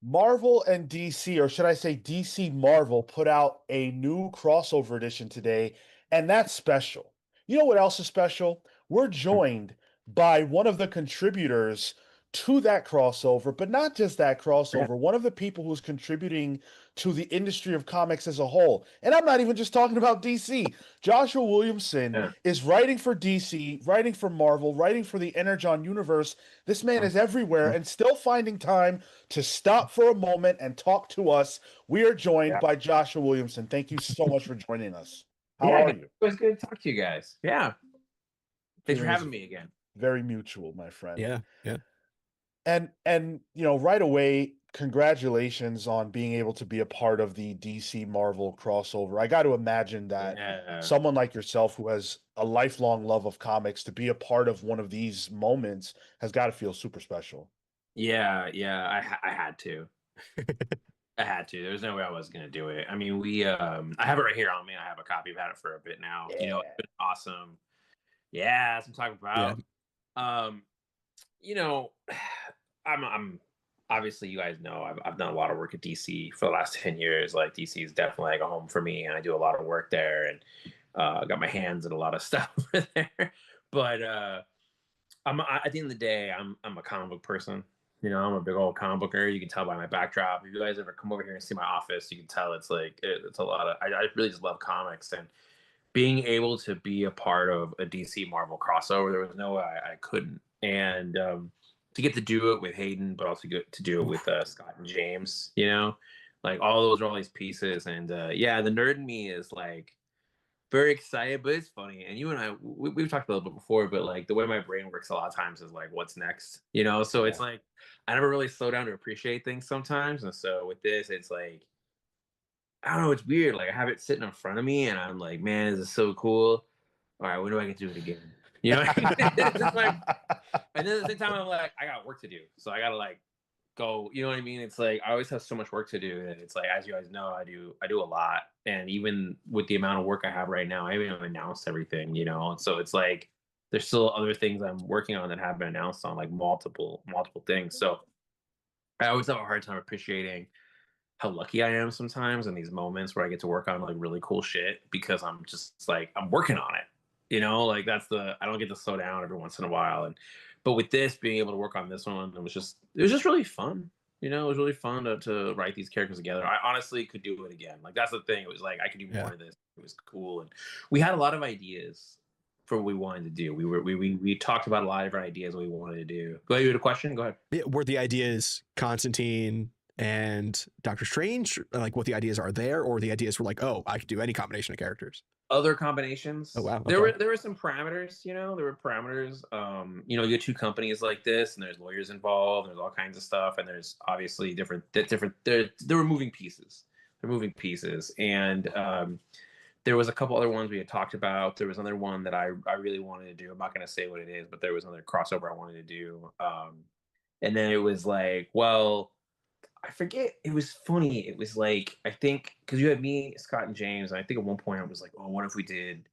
Marvel and DC, or should I say DC Marvel, put out a new crossover edition today, and that's special. You know what else is special? We're joined by one of the contributors to that crossover, but not just that Yeah. crossover, one of the people who's contributing to the industry of comics as a whole. And I'm not even just talking about DC. Joshua Williamson Yeah. is writing for DC, writing for Marvel, writing for the Energon universe. This man is everywhere and still finding time to stop for a moment and talk to us. We are joined Yeah. by Joshua Williamson. Thank you so much for joining us. How Yeah. are It you? was good to talk to you guys. Yeah. Thanks for Feeling is having me again. very mutual, my friend. Yeah, yeah. And right away, congratulations on being able to be a part of the DC Marvel crossover. I got to imagine that Yeah. someone like yourself who has a lifelong love of comics to be a part of one of these moments has got to feel super special. Yeah. Yeah. I had to. I had to. There was no way I was gonna do it. I mean, I have it right here on me. I have a copy. I've had it for a bit now. It's Yeah. been awesome. Yeah, that's what I'm talking Yeah. about. Um, you know, I'm obviously you guys know I've done a lot of work at DC for the last 10 years. Like DC is definitely like a home for me, and I do a lot of work there, and got my hands in a lot of stuff over there. But at the end of the day, I'm a comic book person. I'm a big old comic book nerd. You can tell by my backdrop. If you guys ever come over here and see my office, you can tell it's like it's a lot of. I really just love comics, and being able to be a part of a DC Marvel crossover, there was no way I couldn't. And to get to do it with Hayden, but also get to do it with Scott and James, like all those are all these pieces. And yeah, the nerd in me is like very excited, but it's funny. And you and we've talked a little bit before, but like the way my brain works a lot of times is like, what's next? So it's Yeah. like I never really slow down to appreciate things sometimes. And so with this, it's like I don't know, it's weird. Like I have it sitting in front of me, and I'm like, man, this is so cool. All right, when do I get to do it again? It's just like, and then at the same time, I'm like, I got work to do, so I gotta like go. You know what I mean? It's like I always have so much work to do, and it's like, as you guys know, I do a lot, and even with the amount of work I have right now, I haven't even announced everything. And so it's like there's still other things I'm working on that have been announced on like multiple things. So I always have a hard time appreciating how lucky I am sometimes in these moments where I get to work on like really cool shit because I'm just like I'm working on it. Like I don't get to slow down every once in a while. But with this being able to work on this one, it was just really fun. It was really fun to write these characters together. I honestly could do it again. Like that's the thing. It was like I could do Yeah. more of this. It was cool, and we had a lot of ideas for what we wanted to do. We talked about a lot of different ideas we wanted to do. Go ahead, you had a question? Go ahead. Yeah, were the ideas Constantine and Doctor Strange, like what the ideas are there, or the ideas were like, oh, I could do any combination of characters? Other combinations. Oh, wow. There Okay. were some parameters, there were parameters. You get two companies like this, and there's lawyers involved, there's all kinds of stuff, and there's obviously different there were moving pieces. They're moving pieces. And there was a couple other ones we had talked about. There was another one that I really wanted to do. I'm not gonna say what it is, but there was another crossover I wanted to do. And then it was like, well, I forget. It was funny. It was like I think because you had me, Scott, and James. And I think at one point I was like, "Oh, what if we did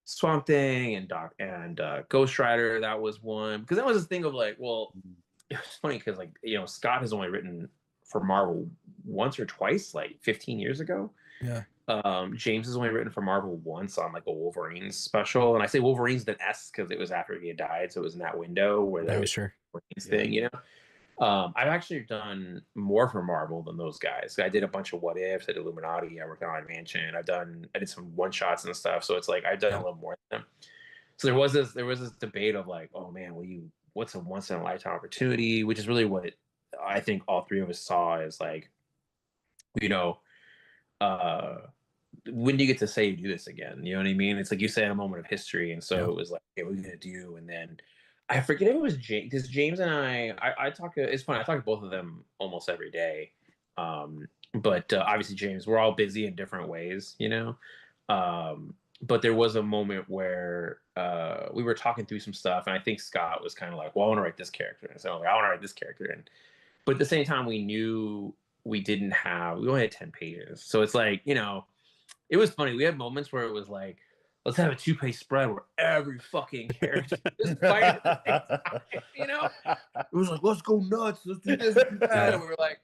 Swamp Thing and Doc and Ghost Rider?" That was one because that was this thing of like, well, it was funny because like Scott has only written for Marvel once or twice, like 15 years ago. Yeah. James has only written for Marvel once on like a Wolverine special, and I say Wolverine's the S because it was after he had died, so it was in that window where there Oh, was sure. Wolverine's thing. I've actually done more for Marvel than those guys. I did a bunch of what ifs. I did Illuminati. I worked on Mansion. I did some one shots and stuff. So it's like I've done a Yeah. little more than them. So there was this debate of like, oh man, what's a once in a lifetime opportunity? Which is really what I think all three of us saw is like, you know, uh, when do you get to say you do this again? You know what I mean? It's like you say a moment of history, and so Yeah. it was like, okay, what are we gonna do? And then I forget if it was James because James and I talk. It's funny. I talk to both of them almost every day. But obviously, James, we're all busy in different ways. But there was a moment where we were talking through some stuff, and I think Scott was kind of like, "Well, I want to write this character," and so I want to write this character, and but at the same time, we knew we only had 10 pages, so it's like it was funny. We had moments where it was like, let's have a two-page spread where every fucking character is fighting at the same time. It was like, let's go nuts. Let's do this. Let's do that. And we were like,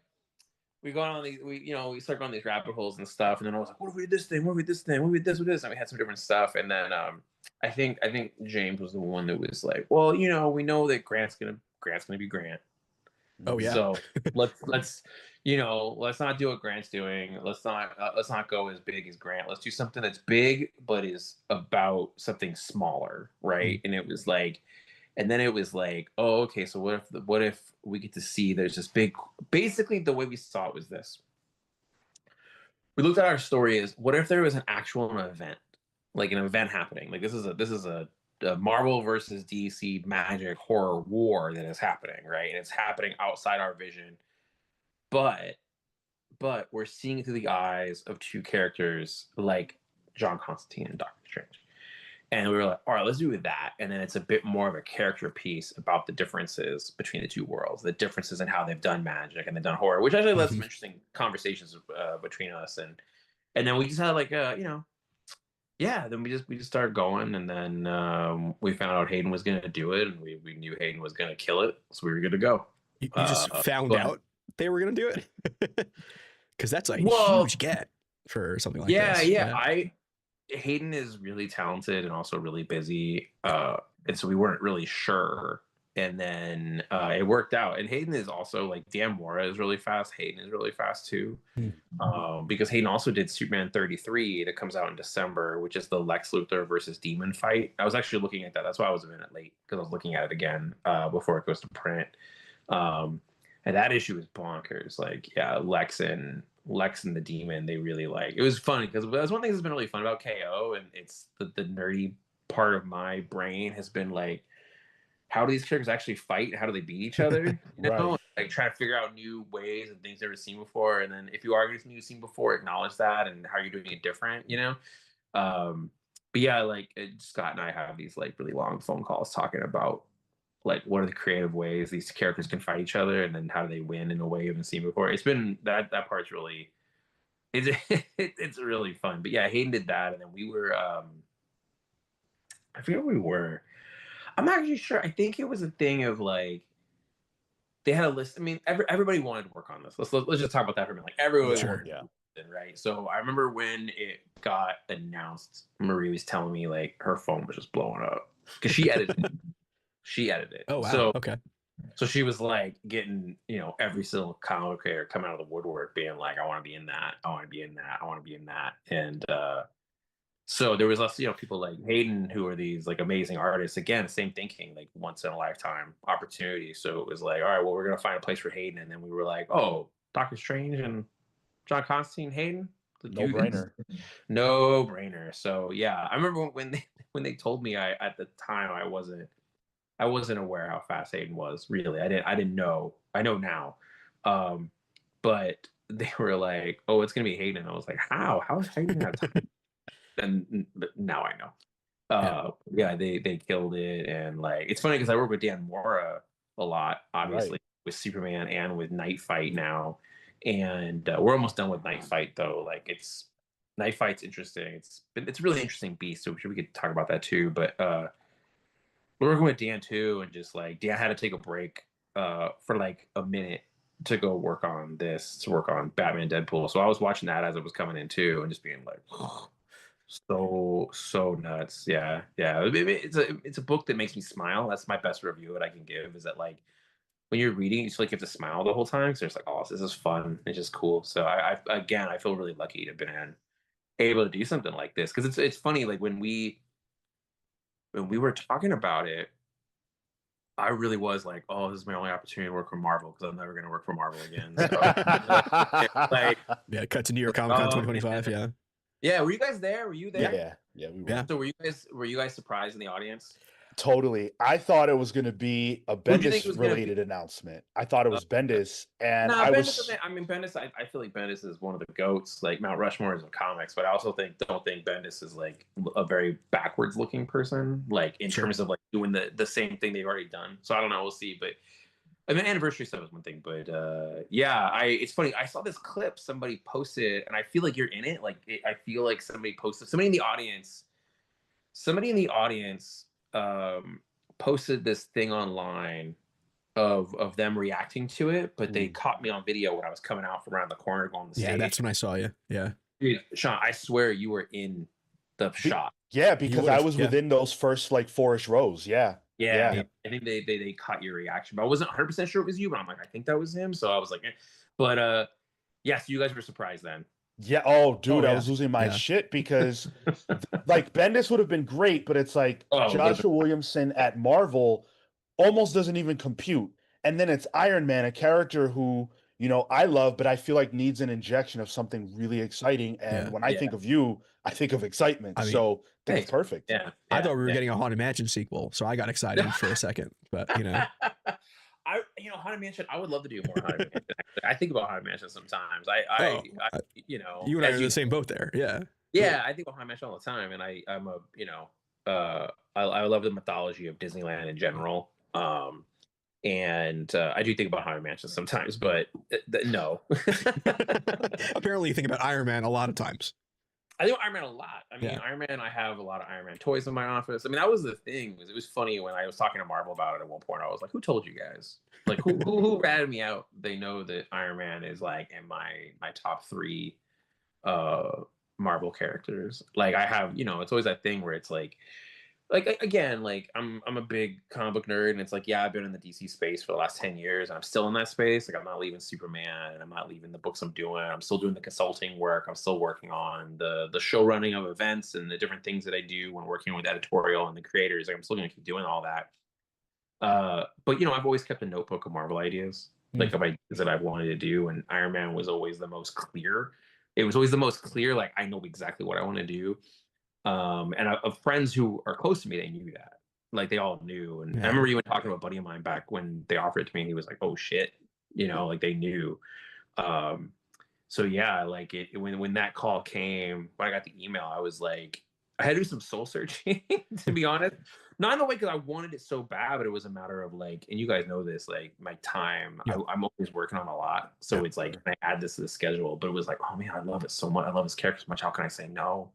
we go on these, we start going on these rabbit holes and stuff, and then I was like, what if we did this thing? What if we did this thing? What if we did this with this? And we had some different stuff, and then I think James was the one that was like, well, we know that Grant's gonna be Grant. Oh yeah. So let's let's not do what Grant's doing. Let's not go as big as Grant. Let's do something that's big but is about something smaller, right? And it was like, and then it was like, oh, okay. So what if we get to see there's this big? Basically, the way we saw it was this. We looked at our story as, what if there was an actual event, like an event happening? Like this is a Marvel versus DC magic horror war that is happening, right? And it's happening outside our vision, but we're seeing it through the eyes of two characters like John Constantine and Doctor Strange. And we were like, all right, let's do that. And then it's a bit more of a character piece about the differences between the two worlds, the differences in how they've done magic and they've done horror, which actually led some interesting conversations between us. And then we just had like, then we just started going. And then we found out Hayden was going to do it. And we knew Hayden was going to kill it. So we were good to go. You just found out they were going to do it? Because that's a huge get for something like this. Yeah. Hayden is really talented and also really busy, and so we weren't really sure. And then it worked out. And Hayden is also like, Dan Mora is really fast. Hayden is really fast too, because Hayden also did Superman 33 that comes out in December, which is the Lex Luthor versus Demon fight. I was actually looking at that. That's why I was a minute late, because I was looking at it again before it goes to print. And that issue is bonkers. Like, yeah, Lex and the Demon, they really like. It was funny because that's one thing that's been really fun about KO, and it's the nerdy part of my brain has been like, how do these characters actually fight? How do they beat each other? Right. Like trying to figure out new ways and things never seen before. And then if you argue something you've seen before, acknowledge that and how you're doing it different. But yeah, like Scott and I have these like really long phone calls talking about like what are the creative ways these characters can fight each other, and then how do they win in a way you haven't seen before. It's been that part's really it's really fun. But yeah, Hayden did that, and then we were I forget where we were. I'm not actually sure. I think it was a thing of like they had a list. I mean, everybody wanted to work on this. Let's just talk about that for a minute. Like everyone wanted, right? So I remember when it got announced, Marie was telling me like her phone was just blowing up because she edited it. Oh wow. So, okay. So she was like getting, every single comic creator come out of the woodwork being like, I want to be in that. I want to be in that. I want to be in that. And so there was less, people like Hayden who are these like amazing artists. Again, same thinking, like once in a lifetime opportunity. So it was like, all right, well, we're going to find a place for Hayden. And then we were like, oh, Doctor Strange and John Constantine, Hayden. No brainer. No brainer. So yeah, I remember when they told me, at the time I wasn't aware how fast Hayden was. Really, I didn't know. I know now, but they were like, "Oh, it's gonna be Hayden." I was like, "How? How is Hayden have time?" And now I know. Yeah, they killed it, and like it's funny because I work with Dan Mora a lot, obviously with Superman and with Night Fight now, and we're almost done with Night Fight though. Like Night Fight's interesting. It's a really interesting beast, so we could talk about that too, but. We're working with Dan too, and just like Dan had to take a break for like a minute to go work on Batman Deadpool. So I was watching that as it was coming in too, and just being like, so nuts. Yeah. It's a book that makes me smile. That's my best review that I can give. Is that like when you're reading, you just like have to smile the whole time. So it's like, oh, this is fun. It's just cool. So I feel really lucky to have been able to do something like this, because it's funny, like when we were talking about it, I really was like, oh, this is my only opportunity to work for Marvel, because I'm never going to work for Marvel again. So, cut to New York Comic Con 2025. Yeah. Were you guys there? Were you there? Yeah, we were. Yeah. So were you guys surprised in the audience? Totally. I thought it was going to be a Bendis related announcement. I thought it was Bendis, and Bendis. I feel like Bendis is one of the goats. Like Mount Rushmore is in comics, but I also don't think Bendis is like a very backwards looking person, like in terms of like doing the same thing they've already done. So I don't know. We'll see. But I mean, anniversary stuff is one thing, but it's funny. I saw this clip somebody posted, and I feel like you're in it. Like I feel like somebody in the audience posted this thing online of them reacting to it, but they caught me on video when I was coming out from around the corner going on the stage. Yeah, that's when I saw you. Yeah. Dude, Sean, I swear you were in the shot. Yeah, because I was within those first like 4-ish rows. Yeah. Yeah. I think they caught your reaction, but I wasn't 100% sure it was you, but I'm like, I think that was him. So I was like, eh. But yeah, so you guys were surprised then. Yeah. Oh, dude, I was losing my shit because like Bendis would have been great, but it's like Joshua Williamson at Marvel almost doesn't even compute. And then it's Iron Man, a character who, you know, I love, but I feel like needs an injection of something really exciting. And when I think of you, I think of excitement. I mean, so that's perfect. Yeah. I thought we were getting a Haunted Mansion sequel, so I got excited for a second. But you know, Haunted Mansion, I would love to do more Haunted Mansion. I think about Haunted Mansion sometimes. You know, you and I are in the same boat there. Yeah. Yeah, I think about Haunted Mansion all the time, and I'm a, you know, I love the mythology of Disneyland in general. And I do think about Haunted Mansion sometimes, but no. Apparently, you think about Iron Man a lot of times. I think Iron Man a lot. I mean, Iron Man, I have a lot of Iron Man toys in my office. I mean, that was the thing. It was funny when I was talking to Marvel about it at one point. I was like, who told you guys? Like, who ratted me out? They know that Iron Man is like in my top 3 Marvel characters. Like, I have, you know, it's always that thing where it's like again, like I'm a big comic book nerd, and it's like, yeah, I've been in the DC space for the last 10 years, and I'm still in that space. Like, I'm not leaving Superman, and I'm not leaving the books I'm doing. I'm still doing the consulting work. I'm still working on the show running of events and the different things that I do when working with editorial and the creators. Like, I'm still going to keep doing all that. But you know, I've always kept a notebook of Marvel ideas, like of ideas that I've wanted to do, and Iron Man was always the most clear. It was always the most clear. Like, I know exactly what I want to do. And of friends who are close to me, they knew that. Like, they all knew. And I remember even talking to a buddy of mine back when they offered it to me, and he was like, oh shit, you know, like they knew. So yeah, like when that call came, when I got the email, I was like, I had to do some soul searching, to be honest. Not in the way because I wanted it so bad, but it was a matter of like, and you guys know this, like my time, I'm always working on a lot. So it's like, I add this to the schedule, but it was like, oh man, I love it so much. I love this character so much. How can I say no?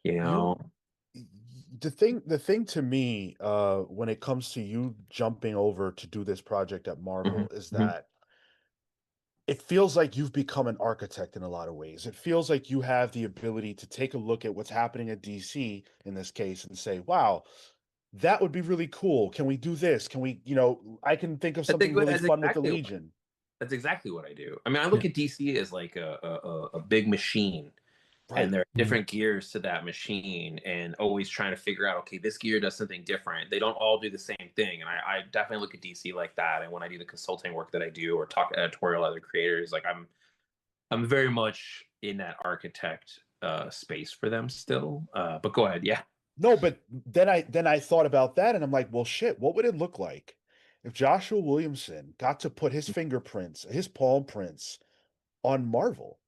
You know, the thing to me, when it comes to you jumping over to do this project at Marvel is that it feels like you've become an architect in a lot of ways. It feels like you have the ability to take a look at what's happening at DC in this case and say, wow, that would be really cool. Can we do this? Can we, you know, I can think of something really fun with the Legion. That's exactly what I do. I mean, I look at DC as like a big machine. Right. And there are different gears to that machine, and always trying to figure out, okay, this gear does something different. They don't all do the same thing. And I definitely look at DC like that. And when I do the consulting work that I do or talk to editorial other creators, like I'm very much in that architect space for them still. But go ahead. Yeah. No, but then I thought about that, and I'm like, well, shit, what would it look like if Joshua Williamson got to put his fingerprints, his palm prints on Marvel?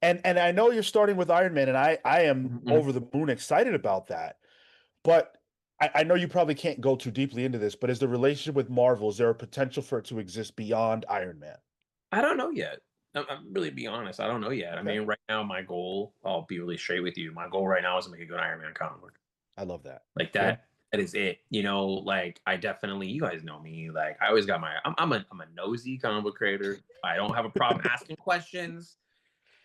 And I know you're starting with Iron Man, and I am over the moon excited about that. But I know you probably can't go too deeply into this, but is the relationship with Marvel, is there a potential for it to exist beyond Iron Man? I don't know yet. I'm really be honest. I don't know yet. Okay. I mean, right now, my goal, I'll be really straight with you. My goal right now is to make a good Iron Man comic book. I love that. Like that. That is it. You know, like I definitely, you guys know me. Like I always got I'm a nosy comic book creator. I don't have a problem asking questions.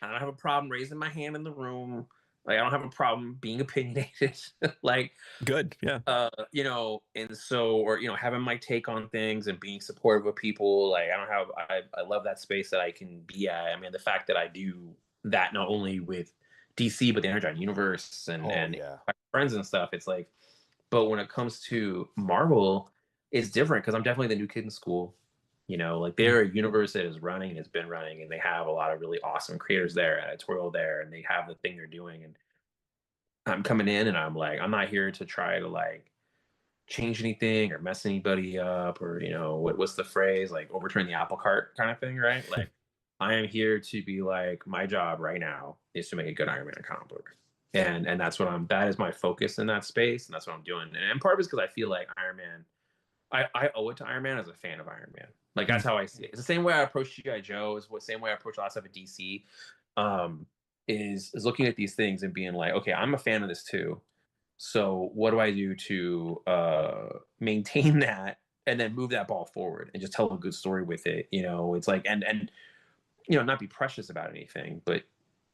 I don't have a problem raising my hand in the room. Like, I don't have a problem being opinionated. Like, good, yeah. You know, and so, or, you know, having my take on things and being supportive of people. Like, I love that space that I can be at. I mean, the fact that I do that not only with DC, but the Energized Universe and my friends and stuff, it's like, but when it comes to Marvel, it's different because I'm definitely the new kid in school. You know, like they're a universe that is running and has been running, and they have a lot of really awesome creators there, editorial there, and they have the thing they're doing. And I'm coming in and I'm like, I'm not here to try to like change anything or mess anybody up or, you know, what's the phrase, like overturn the apple cart kind of thing, right? Like I am here to be like, my job right now is to make a good Iron Man comic book. And that's what that is my focus in that space. And that's what I'm doing. And part of it is because I feel like Iron Man, I owe it to Iron Man as a fan of Iron Man. Like that's how I see it. It's the same way I approach G.I. Joe. Is the same way I approach a lot of stuff at DC. Is looking at these things and being like, okay, I'm a fan of this too. So what do I do to maintain that and then move that ball forward and just tell a good story with it. It's like, and not be precious about anything, but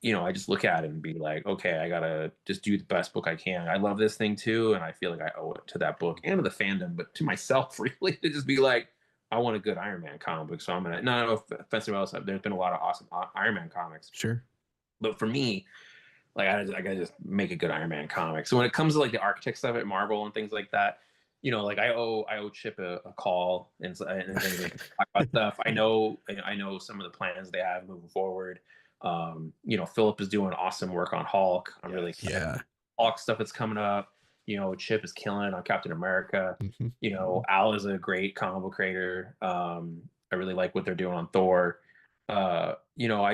I just look at it and be like, okay, I gotta just do the best book I can. I love this thing too, and I feel like I owe it to that book and to the fandom, but to myself, really, to just be like, I want a good Iron Man comic book, so I'm gonna. No, offensive else. There's been a lot of awesome Iron Man comics, Sure, but for me, like I gotta just make a good Iron Man comic. So when it comes to like the architect stuff at Marvel and things like that, like I owe Chip a call and things like talk about stuff. I know some of the plans they have moving forward. Philip is doing awesome work on Hulk. I'm really excited. Yeah. Hulk stuff that's coming up. Chip is killing it on Captain America. Al is a great comic book creator. I really like what they're doing on Thor. I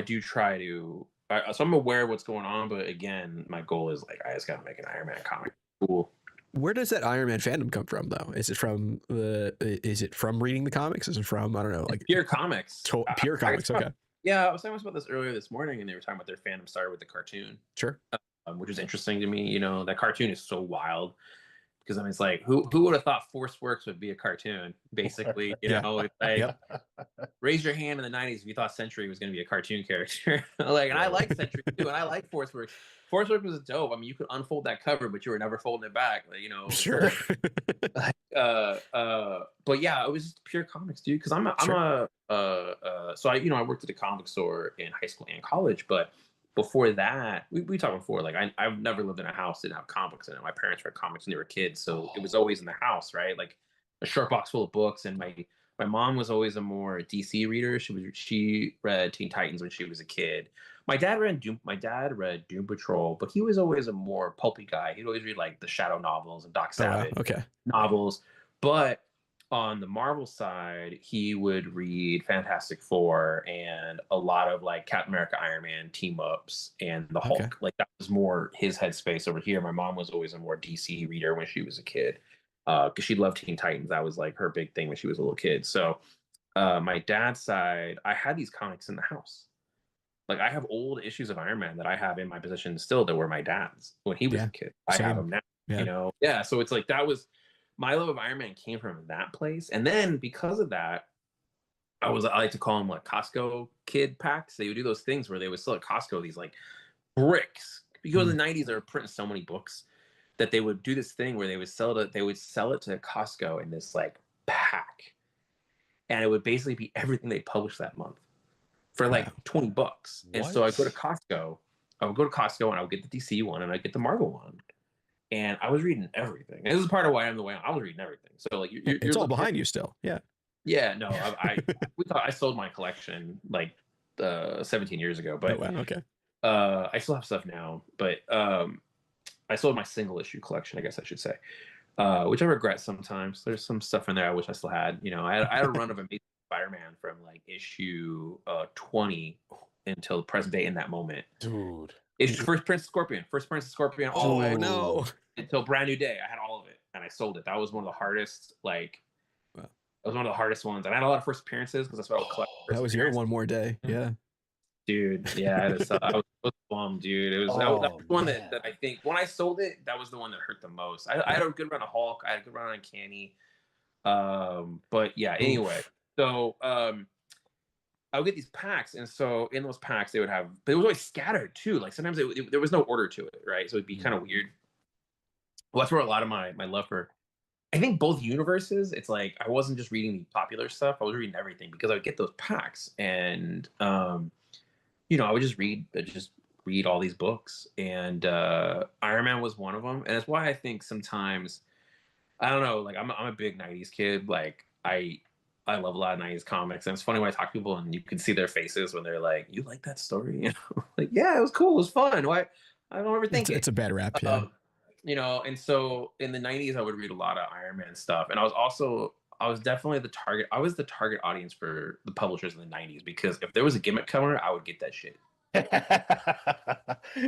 do try to. So I'm aware of what's going on, but again, my goal is like I just gotta make an Iron Man comic. Cool. Where does that Iron Man fandom come from, though? Is it from reading the comics? Is it from, I don't know, like pure comics? Pure comics. Okay. Yeah, I was talking about this earlier this morning, and they were talking about their fandom started with the cartoon. Sure. Which is interesting to me. That cartoon is so wild because I mean, it's like who would have thought Force Works would be a cartoon? Basically, it's like raise your hand in the '90s if you thought Sentry was going to be a cartoon character. And I like Sentry too, and I like Force Works. Force Works was dope. I mean, you could unfold that cover, but you were never folding it back. Sure. But yeah, it was just pure comics, dude. Because so I worked at a comic store in high school and college, but before that, we talked before. Like I've never lived in a house that didn't have comics in it. My parents read comics when they were kids, so it was always in the house, right? Like a short box full of books. And my mom was always a more DC reader. She read Teen Titans when she was a kid. My dad read Doom Patrol, but he was always a more pulpy guy. He'd always read like the Shadow novels and Doc Savage novels. But on the Marvel side, he would read Fantastic Four and a lot of like Captain America, Iron Man team ups and the Hulk. Okay. Like that was more his headspace over here. My mom was always a more DC reader when she was a kid because she loved Teen Titans. That was like her big thing when she was a little kid. So my dad's side, I had these comics in the house. Like I have old issues of Iron Man that I have in my possession still that were my dad's when he was a kid. I have them now, Yeah. So it's like that was my love of Iron Man came from that place. And then because of that, I like to call them like Costco kid packs. They would do those things where they would sell at Costco these like bricks because in the 90s they were printing so many books that they would do this thing where they would sell it to Costco in this like pack. And it would basically be everything they published that month for like $20. And so I would go to Costco and I would get the DC one and I'd get the Marvel one. And I was reading everything. And this is part of why I'm the way I was reading everything. So like it's all behind you still. Yeah. Yeah, no, I sold my collection like 17 years ago, but okay. I still have stuff now, but I sold my single issue collection, I guess I should say, which I regret sometimes. There's some stuff in there I wish I still had. I had a run of Amazing Spider-Man from like issue 20 until the present day in that moment. Dude. It's First Prince of Scorpion all the way. Oh no. Until Brand New Day. I had all of it and I sold it. That was one of the hardest, That was one of the hardest ones. And I had a lot of first appearances because that's what I would collect. That was your One More Day. Yeah. Dude, yeah, I was bummed, dude. That was one that I think when I sold it, that was the one that hurt the most. I had a good run of Hulk. I had a good run on Uncanny. But yeah, anyway. So I would get these packs, and so in those packs they would have, but it was always scattered too. Like sometimes there was no order to it, right? So it'd be kind of weird. Well, that's where a lot of my love for, I think both universes. It's like I wasn't just reading the popular stuff; I was reading everything because I would get those packs, and I would just read all these books, and Iron Man was one of them, and that's why I think sometimes I don't know. Like I'm a big '90s kid. Like I love a lot of 90s comics. And it's funny when I talk to people and you can see their faces when they're like, you like that story? Like, yeah, it was cool. It was fun. Why? I don't ever think it's a bad rap. Yeah. And so in the 90s, I would read a lot of Iron Man stuff. And I was definitely the target. I was the target audience for the publishers in the 90s because if there was a gimmick cover, I would get that shit.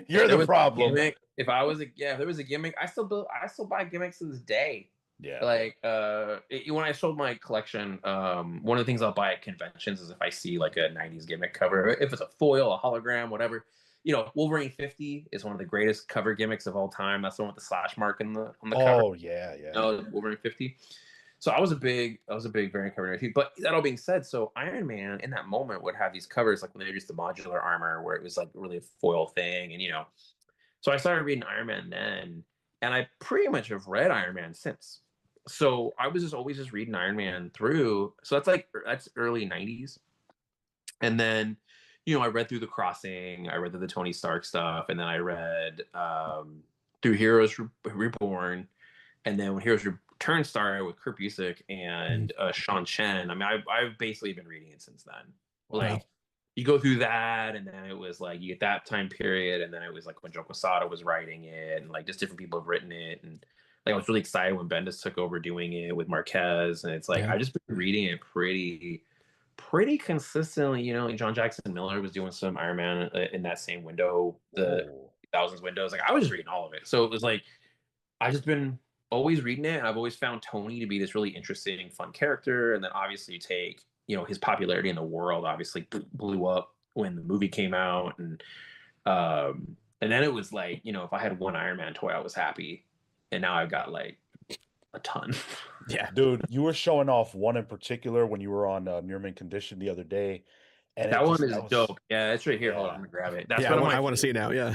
You're the problem. If there was a gimmick, I still buy gimmicks to this day. Yeah. Like when I sold my collection, one of the things I'll buy at conventions is if I see like a 90s gimmick cover, if it's a foil, a hologram, whatever. Wolverine 50 is one of the greatest cover gimmicks of all time. That's the one with the slash mark on the cover. Oh yeah. Wolverine 50. So I was a big variant cover nerd. But that all being said, so Iron Man in that moment would have these covers like when they introduced the modular armor, where it was like really a foil thing, and So I started reading Iron Man then, and I pretty much have read Iron Man since. So I was just always just reading Iron Man through. So that's early '90s, and then I read through The Crossing, I read through the Tony Stark stuff, and then I read through Heroes Reborn, and then when Heroes Return started with Kurt Busiek and Sean Chen. I mean, I've basically been reading it since then. Like, you go through that, and then it was like you get that time period, and then it was like when Joe Quesada was writing it, and like just different people have written it, and like I was really excited when Bendis took over doing it with Marquez, and it's like I just been reading it pretty consistently. Like John Jackson Miller was doing some Iron Man in that same window, the thousands windows. Like I was just reading all of it, so it was like I just been always reading it. And I've always found Tony to be this really interesting, fun character, and then obviously you take his popularity in the world obviously blew up when the movie came out, and then it was like if I had one Iron Man toy, I was happy, and now I've got like a ton. Yeah, dude, you were showing off one in particular when you were on Nearman Condition the other day, and that one is dope. Yeah, it's right here. Hold on, I'm gonna grab it. That's I want to see it now. Yeah.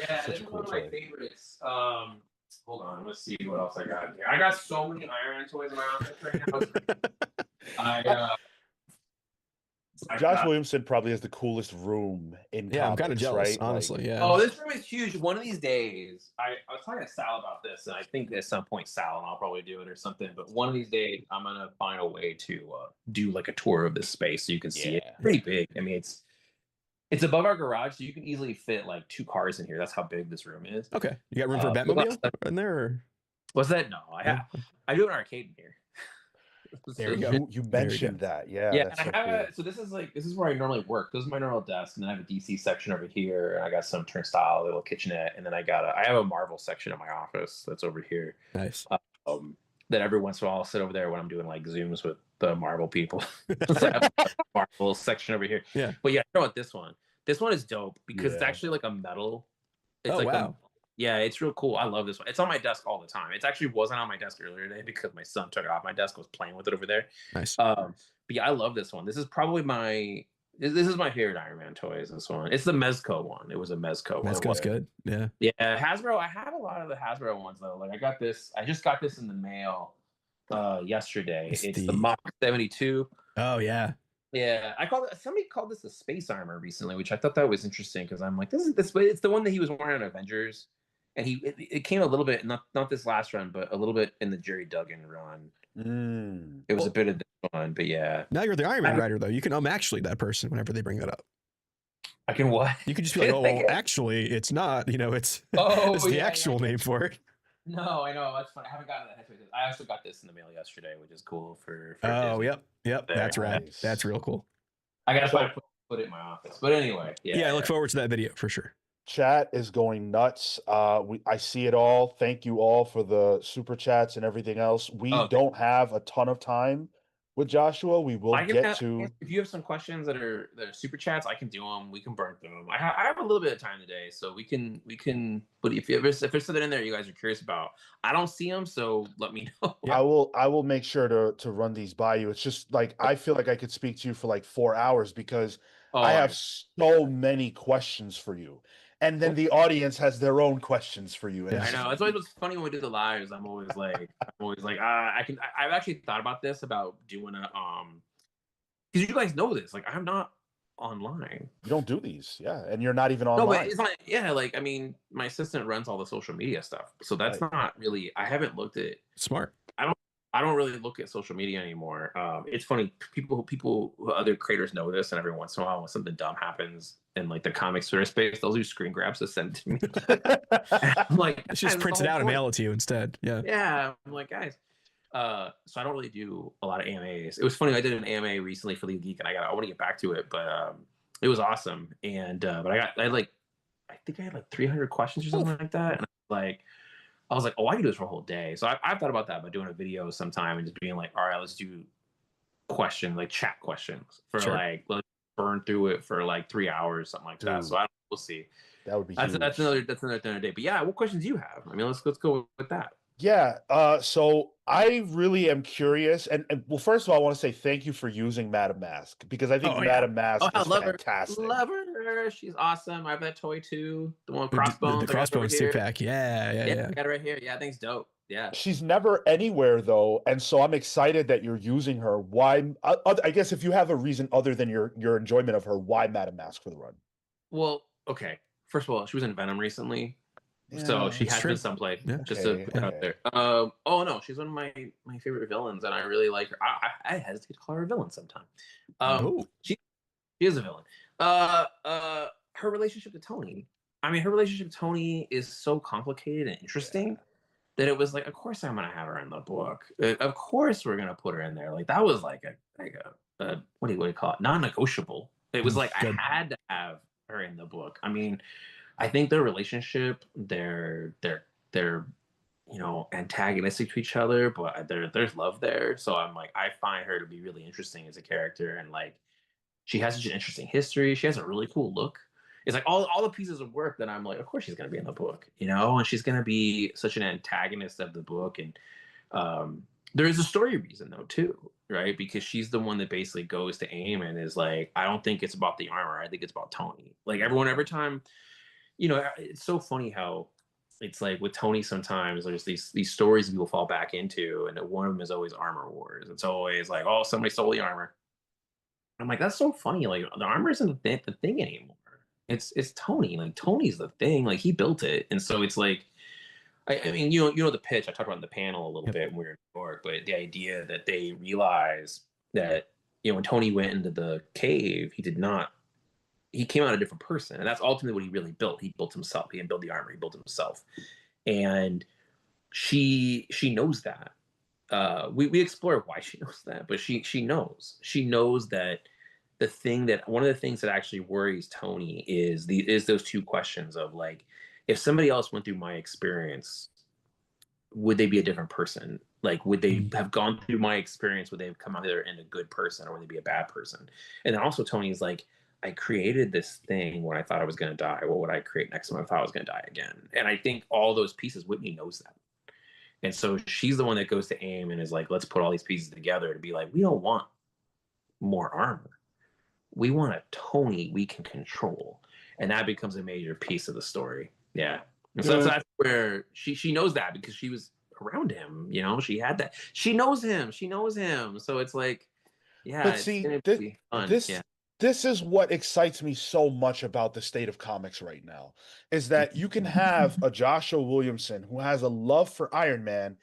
That's one of my favorites. Hold on, let's see what else I got here. I got so many Iron Man toys in my office right now. Josh Williamson probably has the coolest room in comics, I'm kind of jealous, right? honestly. Yeah. Oh, this room is huge. One of these days, I was talking to Sal about this, and I think at some point Sal and I'll probably do it or something. But one of these days, I'm gonna find a way to do like a tour of this space so you can see it. It's pretty big. I mean, it's above our garage, so you can easily fit like 2 cars in here. That's how big this room is. Okay, you got room for a Batmobile in there? Or? What's that? No, I do an arcade in here. There you go. You mentioned that, yeah. And I have so this is where I normally work. This is my normal desk, and then I have a DC section over here. And I got some turnstile, little kitchenette, and then I have a Marvel section in my office that's over here. Nice. That every once in a while I'll sit over there when I'm doing like Zooms with the Marvel people. So I have a Marvel section over here. Yeah. But yeah, I know what this one. This one is dope because it's actually like a metal. It's wow. Yeah, it's real cool. I love this one. It's on my desk all the time. It actually wasn't on my desk earlier today because my son took it off my desk, was playing with it over there. Nice. But yeah, I love this one. This is probably this is my favorite Iron Man toy, is this one. It's the Mezco one. It was a Mezco one. Mezco's good. Yeah. Yeah, Hasbro. I have a lot of the Hasbro ones though. Like I just got this in the mail yesterday. It's the Mach 72. Oh yeah. Yeah, somebody called this a space armor recently, which I thought that was interesting because I'm like, it's the one that he was wearing on Avengers, and it came a little bit, not this last run, but a little bit in the Jerry Duggan run. It was a bit of this one, but yeah. Now you're the Iron Man writer though. You can actually that person whenever they bring that up. I can what? You can just be like, oh, well, actually, it's not. It's it's the actual name for it. No, I know. That's funny. I haven't gotten that. I also got this in the mail yesterday, which is cool for oh, Disney. Yep. That's right. Nice. That's real cool. I gotta put it in my office. But anyway, yeah. I look forward to that video for sure. Chat is going nuts. I see it all. Thank you all for the super chats and everything else. We don't have a ton of time with Joshua. We will get to. If you have some questions that are super chats, I can do them. We can burn through them. I have a little bit of time today, so we can. But if there's something in there you guys are curious about, I don't see them, so let me know. I will make sure to run these by you. It's just like I feel like I could speak to you for like 4 hours because I have so many questions for you. And then the audience has their own questions for you. I know. It's always funny when we do the lives. I'm always like, I've actually thought about this, about doing a, because you guys know this, like I'm not online. You don't do these. Yeah. And you're not even online. No, but it's not, yeah. Like, I mean, my assistant runs all the social media stuff. So that's not really, I haven't looked at. Smart. I don't really look at social media anymore. It's funny. Other creators know this, and every once in a while, when something dumb happens in like the comics Twitter space, they'll do screen grabs to send to me. I'm like, just print it out and mail it to you instead. Yeah. Yeah. I'm like, guys. So I don't really do a lot of AMAs. It was funny. I did an AMA recently for League Geek, and I want to get back to it, but it was awesome. And but I think I had like 300 questions or something like that, and I was like, oh, I can do this for a whole day. So I've thought about that, by doing a video sometime and just being like, all right, let's do chat questions for let's burn through it for like 3 hours, something like that. So we'll see. That would be that's another day. But yeah, what questions do you have? I mean, let's go with that. Yeah, so I really am curious, and well, first of all, I want to say thank you for using Madame Mask because I think Oh yeah, Madame Oh, Mask I is love her. fantastic. Love her. She's awesome. I have that toy too. The one with the crossbones. I got it over Crossbones two here. pack. Yeah, yeah, Yeah, yeah. I got it right here. Yeah, I think it's dope. Yeah. She's never anywhere though, and so I'm excited that you're using her. Why? I guess if you have a reason other than your enjoyment of her, why Madame Mask for the run? Well, okay. First of all, she was in Venom recently, so Yeah. she It's has been true. someplace. Yeah. Just to Okay. put that out Okay. there. Oh no, she's one of my favorite villains, and I really like her. I hesitate to call her a villain sometimes. Oh, She is a villain. Her relationship to Tony. I mean, her relationship to Tony is so complicated and interesting Yeah. that it was like, of course I'm gonna have her in the book. Of course we're gonna put her in there. Like that was like a what do you call it? Non-negotiable. It was like I good. had to have her in the book. I mean, I think their relationship, they're antagonistic to each other, but there's love there. So I'm like, I find her to be really interesting as a character, and like she has such an interesting history. She has a really cool look. It's like all the pieces of work that I'm like, of course she's gonna be in the book, and she's gonna be such an antagonist of the book. And there is a story reason though too, right? Because she's the one that basically goes to AIM and is like, I don't think it's about the armor. I think it's about Tony. Like every time, it's so funny how it's like with Tony sometimes there's these stories people fall back into, and one of them is always armor wars. It's always like, oh, somebody stole the armor. I'm like, that's so funny. Like the armor isn't the thing anymore. It's Tony. Like Tony's the thing. Like he built it, and so it's like, I mean, you know the pitch. I talked about in the panel a little Yep. bit when we were in New York, but the idea that they realize that when Tony went into the cave, he did not. He came out a different person, and that's ultimately what he really built. He built himself. He didn't build the armor. He built himself, and she knows that. We explore why she knows that, but she knows that one of the things that actually worries Tony is those two questions of like, if somebody else went through my experience, would they be a different person? Like, would they Mhm. have gone through my experience? Would they have come out there in a good person, or would they be a bad person? And then also Tony's like, I created this thing when I thought I was going to die. What would I create next time if I was going to die again? And I think all those pieces, Whitney knows that. And so she's the one that goes to AIM and is like, let's put all these pieces together to be like, we don't want more armor. We want a Tony we can control. And that becomes a major piece of the story. Yeah. And so Good. that's where she knows that because she was around him, she had that. She knows him. She knows him. So it's like, yeah, But it's see, gonna be fun. this Yeah. this is what excites me so much about the state of comics right now, is that you can have a Joshua Williamson who has a love for Iron Man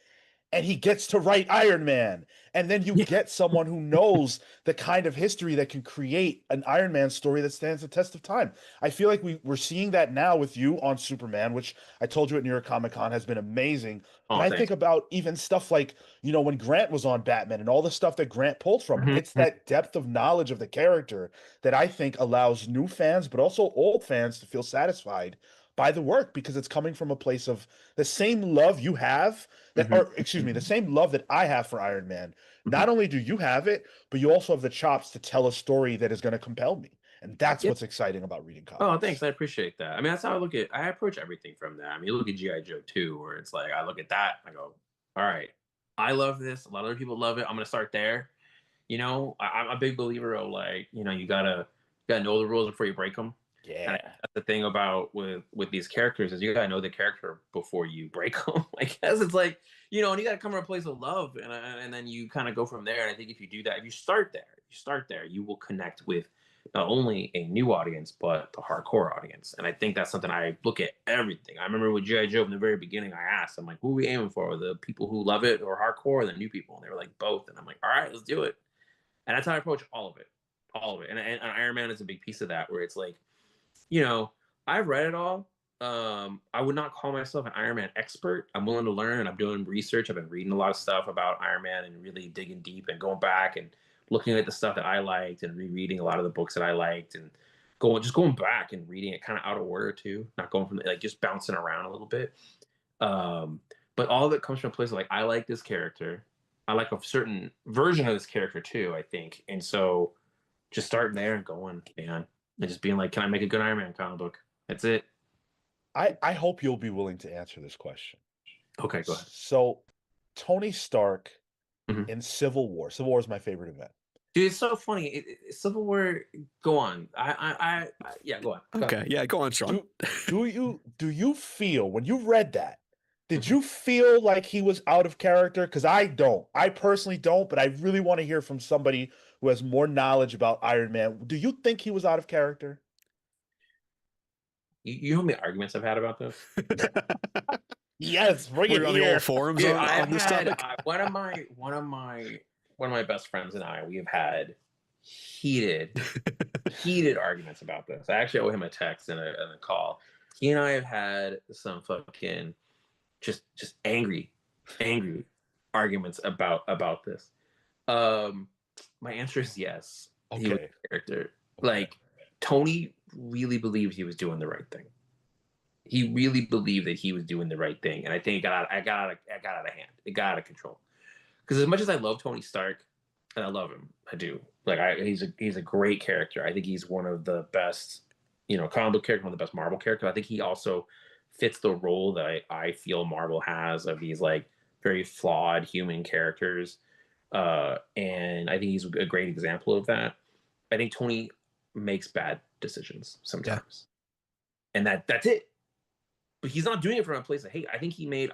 and he gets to write Iron Man. And then you Yeah. get someone who knows the kind of history that can create an Iron Man story that stands the test of time. I feel like we're seeing that now with you on Superman, which I told you at New York Comic Con has been amazing. But Oh, I think thanks. about even stuff like, when Grant was on Batman and all the stuff that Grant pulled from him. It's Mhm. that depth of knowledge of the character that I think allows new fans, but also old fans to feel satisfied by the work because it's coming from a place of the same love you have Mhm. or excuse me, the same love that I have for Iron Man. Mhm. Not only do you have it, but you also have the chops to tell a story that is going to compel me. And that's Yeah. what's exciting about reading Oh, comics. thanks. I appreciate that. I mean, that's how I approach everything from that. I mean, you look at G.I. Joe 2, where it's like, I look at that, I go, all right, I love this. A lot of other people love it. I'm going to start there. I'm a big believer of like, you gotta know the rules before you break them. And I think Yeah. that's the thing about with these characters is you gotta know the character before you break them. I guess it's like, and you gotta come from a place of love, and then you kind of go from there. And I think if you do that, if you start there, you will connect with not only a new audience but the hardcore audience. And I think that's something I look at everything. I remember with GI Joe from the very beginning, I asked, I'm like, who are we aiming for? The people who love it or hardcore, or the new people? And they were like both. And I'm like, all right, let's do it. And that's how I approach all of it. And Iron Man is a big piece of that, where it's like, you know, I've read it all. I would not call myself an Iron Man expert. I'm willing to learn, and I'm doing research. I've been reading a lot of stuff about Iron Man and really digging deep and going back and looking at the stuff that I liked and rereading a lot of the books that I liked and going back and reading it kind of out of order too, not going from like just bouncing around a little bit. Um, but all of it comes from a place of like, I like this character. I like a certain version of this character too, I think. And so just starting there and going, man, and just being like, can I make a good Iron Man comic book? That's it. I hope you'll be willing to answer this question. Okay, go ahead. So, Tony Stark Mhm. in Civil War. Civil War is my favorite event. Dude, it's so funny. Civil War. Go on. Yeah, go on. Go Okay, yeah, go on, Sean. Do you feel when you read that? Did Mhm. you feel like he was out of character? Because I don't. I personally don't, but I really want to hear from somebody who has more knowledge about Iron Man. Do you think he was out of character? You know how many arguments I've had about this? Yes, bring We're it on the old here. forums Dude, on this topic. one of my best friends and I, we have had heated arguments about this. I actually owe him a text and a call. He and I have had some fucking just angry arguments about this. My answer is yes. He was Okay. a character. Okay. Like, Tony really believed he was doing the right thing. He really believed that he was doing the right thing, and I think it got out of hand. It got out of control. Because as much as I love Tony Stark, and I love him, I do. Like, he's a great character. I think he's one of the best, comic book character, one of the best Marvel characters. I think he also fits the role that I feel Marvel has of these like very flawed human characters. And I think he's a great example of that. I think Tony makes bad decisions sometimes, and that's it. But he's not doing it from a place of hate. I think he made.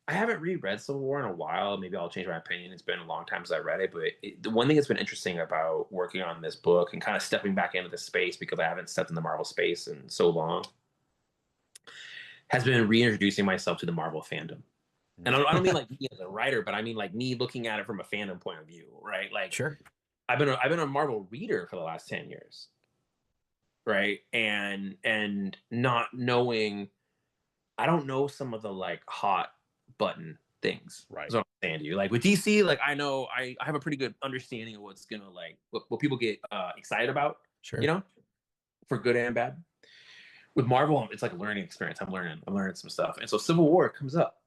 I haven't reread Civil War in a while. Maybe I'll change my opinion. It's been a long time since I read it. But the one thing that's been interesting about working on this book and kind of stepping back into the space, because I haven't stepped in the Marvel space in so long, has been reintroducing myself to the Marvel fandom. And I don't mean like me as a writer, but I mean like me looking at it from a fandom point of view, right? Like, Sure. I've been a Marvel reader for the last 10 years, right? And not knowing, I don't know some of the like hot button things. Right. Is what I'm saying to you. Like with DC, like I know I have a pretty good understanding of what's gonna like what people get excited about, Sure. for good and bad. With Marvel, it's like a learning experience. I'm learning some stuff. And so Civil War comes up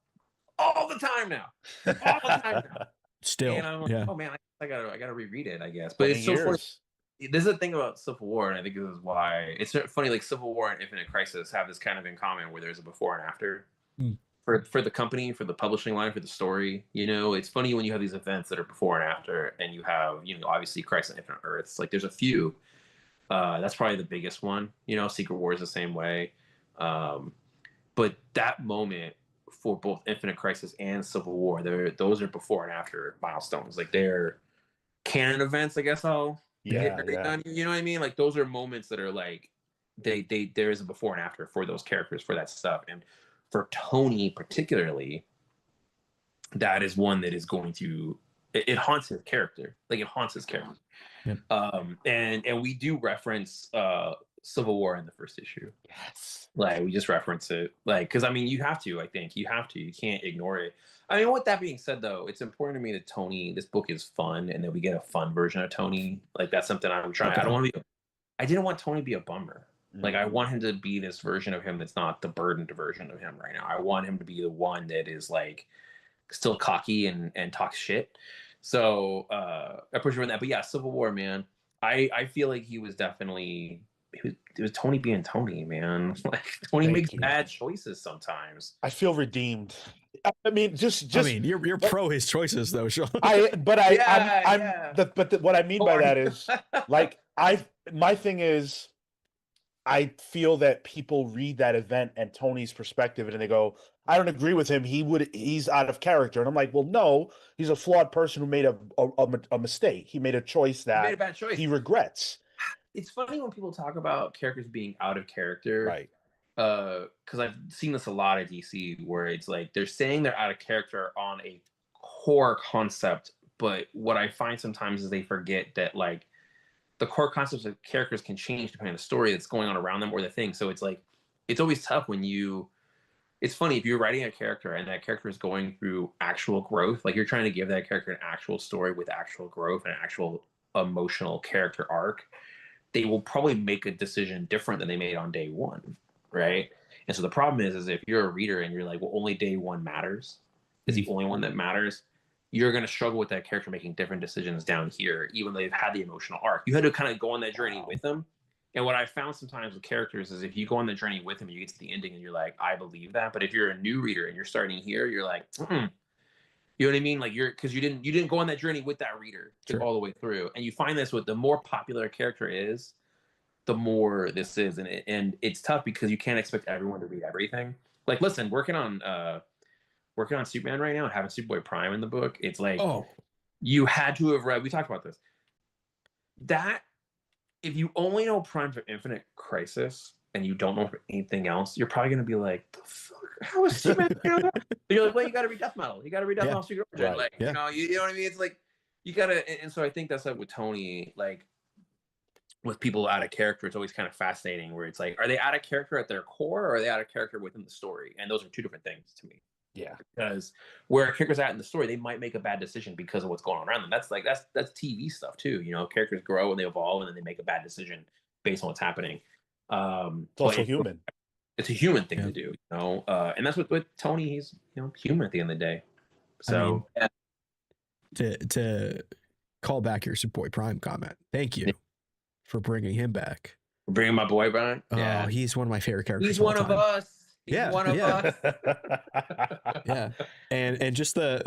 all the time now. All the time now. Still, And I'm like, yeah. oh man, I gotta reread it, I guess. But it's so funny. years. There's a thing about Civil War, and I think this is why it's funny. Like Civil War and Infinite Crisis have this kind of in common, where there's a before and after for the company, for the publishing line, for the story. It's funny when you have these events that are before and after, and you have obviously Crisis on Infinite Earths. Like there's a few. That's probably the biggest one. Secret War is the same way. But that moment for both Infinite Crisis and Civil War, those are before and after milestones. Like they're canon events, I guess Yeah. you know what I mean? Like those are moments that are like there is a before and after for those characters, for that stuff. And for Tony particularly, that is one that is going to it haunts his character. Like it haunts his character. Yep. And we do reference Civil War in the first issue. Yes. Like we just reference it, like, because I mean you have to. I think you have to. You can't ignore it. I mean, with that being said, though, it's important to me that this book is fun, and that we get a fun version of Tony. Like that's something I'm trying. Okay. I didn't want Tony to be a bummer. Like I want him to be this version of him that's not the burdened version of him right now. I want him to be the one that is like still cocky and talks shit. So I push for that. But yeah, Civil War, man. I feel like he was definitely it was Tony being Tony, man. Like Tony makes bad choices sometimes. I feel redeemed. I mean, just. I mean, you're pro his choices though, Sean. What I mean by that is, like, my thing is, I feel that people read that event and Tony's perspective, and they go, "I don't agree with him. He's out of character." And I'm like, "Well, no, he's a flawed person who made a mistake. He made a choice that he made a bad choice. He regrets." It's funny when people talk about characters being out of character, right? Because I've seen this a lot at DC, where it's like they're saying they're out of character on a core concept, but what I find sometimes is they forget that like the core concepts of characters can change depending on the story that's going on around them or the thing. So it's like it's always tough when it's funny if you're writing a character and that character is going through actual growth, like you're trying to give that character an actual story with actual growth and an actual emotional character arc, they will probably make a decision different than they made on day one, right? And so the problem is if you're a reader and you're like, well, only day one matters, is the only one that matters, you're going to struggle with that character making different decisions down here, even though they've had the emotional arc. You had to kind of go on that journey with them. And what I found sometimes with characters is if you go on the journey with them, you get to the ending and you're like, I believe that. But if you're a new reader and you're starting here, you're like, you know what I mean? Like because you didn't go on that journey with that reader all the way through. And you find this with the more popular a character is, the more this is, and it's tough because you can't expect everyone to read everything. Like, listen, working on Superman right now and having Superboy Prime in the book, it's like you had to have read. We talked about this. That if you only know Prime for Infinite Crisis and you don't know anything else, you're probably gonna be like, "The fuck? How is Superman?" You're like, "Well, you got to read Death Metal. You got to read Death Metal Secret Origin." Right. Like, you know what I mean? It's like you gotta. And so I think that's like with Tony, like with people out of character, it's always kind of fascinating. Where it's like, are they out of character at their core, or are they out of character within the story? And those are two different things to me. Yeah, because where a character's at in the story, they might make a bad decision because of what's going on around them. That's TV stuff too. You know, characters grow and they evolve, and then they make a bad decision based on what's happening. It's also human. It's a human thing to do, you know. And that's what with Tony, he's human at the end of the day. So I mean, to call back your Superboy Prime comment, thank you for bringing him back. Bringing my boy back. Oh, he's one of my favorite characters. He's one of us. He's one of us. Yeah, and just the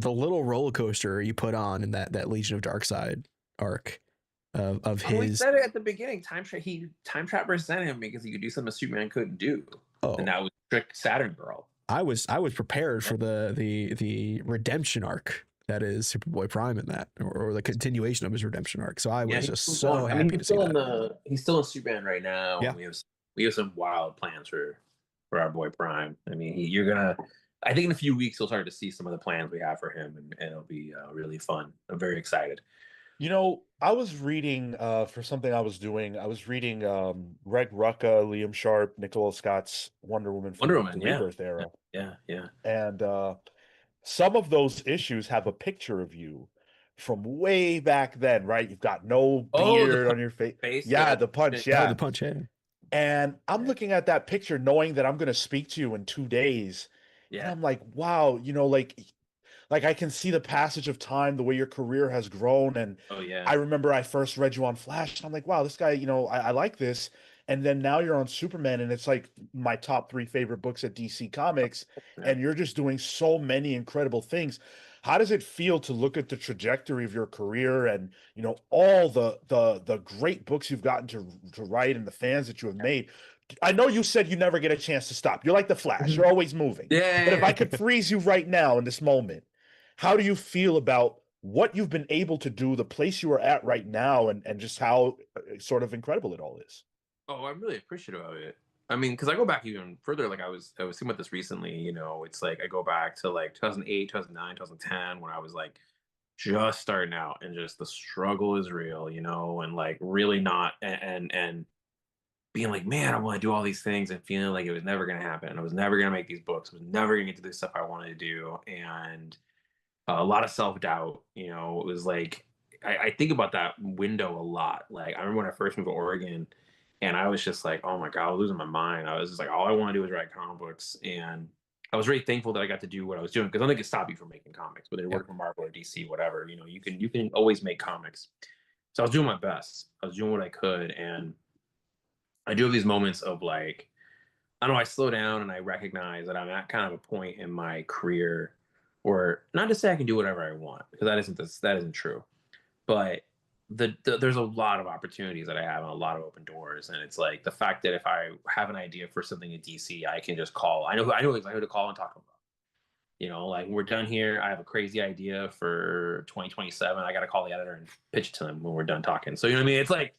little roller coaster you put on in that Legion of Darkseid arc of his. We said it at the beginning. Time Trapper sent him because he could do something Superman couldn't do. And that was Trick Saturn Girl. I was prepared for the redemption arc that is Superboy Prime in that, or the continuation of his redemption arc. So I was just so happy to see that. He's still in Superman right now. Yeah. We have some wild plans for our boy Prime. I mean, I think in a few weeks you'll start to see some of the plans we have for him, and it'll be really fun. I'm very excited. You know, I was reading for something I was doing. I was reading Greg Rucka, Liam Sharp, Nicola Scott's Wonder Woman from the Rebirth era. Yeah. And some of those issues have a picture of you from way back then, right? You've got no beard on your face. Yeah, the punch. Yeah, the punch. Yeah. And I'm looking at that picture knowing that I'm going to speak to you in 2 days. Yeah. And I'm like, wow, like I can see the passage of time, the way your career has grown. And I remember I first read you on Flash, and I'm like, wow, this guy, I like this. And then now you're on Superman, and it's like my top 3 favorite books at DC Comics, and you're just doing so many incredible things. How does it feel to look at the trajectory of your career and, all the great books you've gotten to write and the fans that you have made? I know you said you never get a chance to stop. You're like the Flash. You're always moving. Yeah. But if I could freeze you right now in this moment, how do you feel about what you've been able to do, the place you are at right now, and just how sort of incredible it all is? Oh, I'm really appreciative of it. I mean, because I go back even further. Like I was thinking about this recently. It's like I go back to like 2008, 2009, 2010 when I was like just starting out, and just the struggle is real, and like really not and being like, man, I want to do all these things, and feeling like it was never going to happen. I was never going to make these books. I was never going to get to do the stuff I wanted to do, and a lot of self-doubt. It was like I think about that window a lot. Like I remember when I first moved to Oregon. And I was just like, oh my God, I was losing my mind. I was just like, all I want to do is write comic books. And I was really thankful that I got to do what I was doing, because nothing can stop you from making comics, whether you're working for Marvel or DC, whatever. You can always make comics. So I was doing my best. I was doing what I could. And I do have these moments of like, I don't know, I slow down and I recognize that I'm at kind of a point in my career where, not to say I can do whatever I want, because that isn't true. But there's a lot of opportunities that I have and a lot of open doors, and it's like the fact that if I have an idea for something in DC, I can just call. I know exactly who to call and talk about. Like we're done here. I have a crazy idea for 2027. I got to call the editor and pitch it to them when we're done talking. So you know what I mean? It's like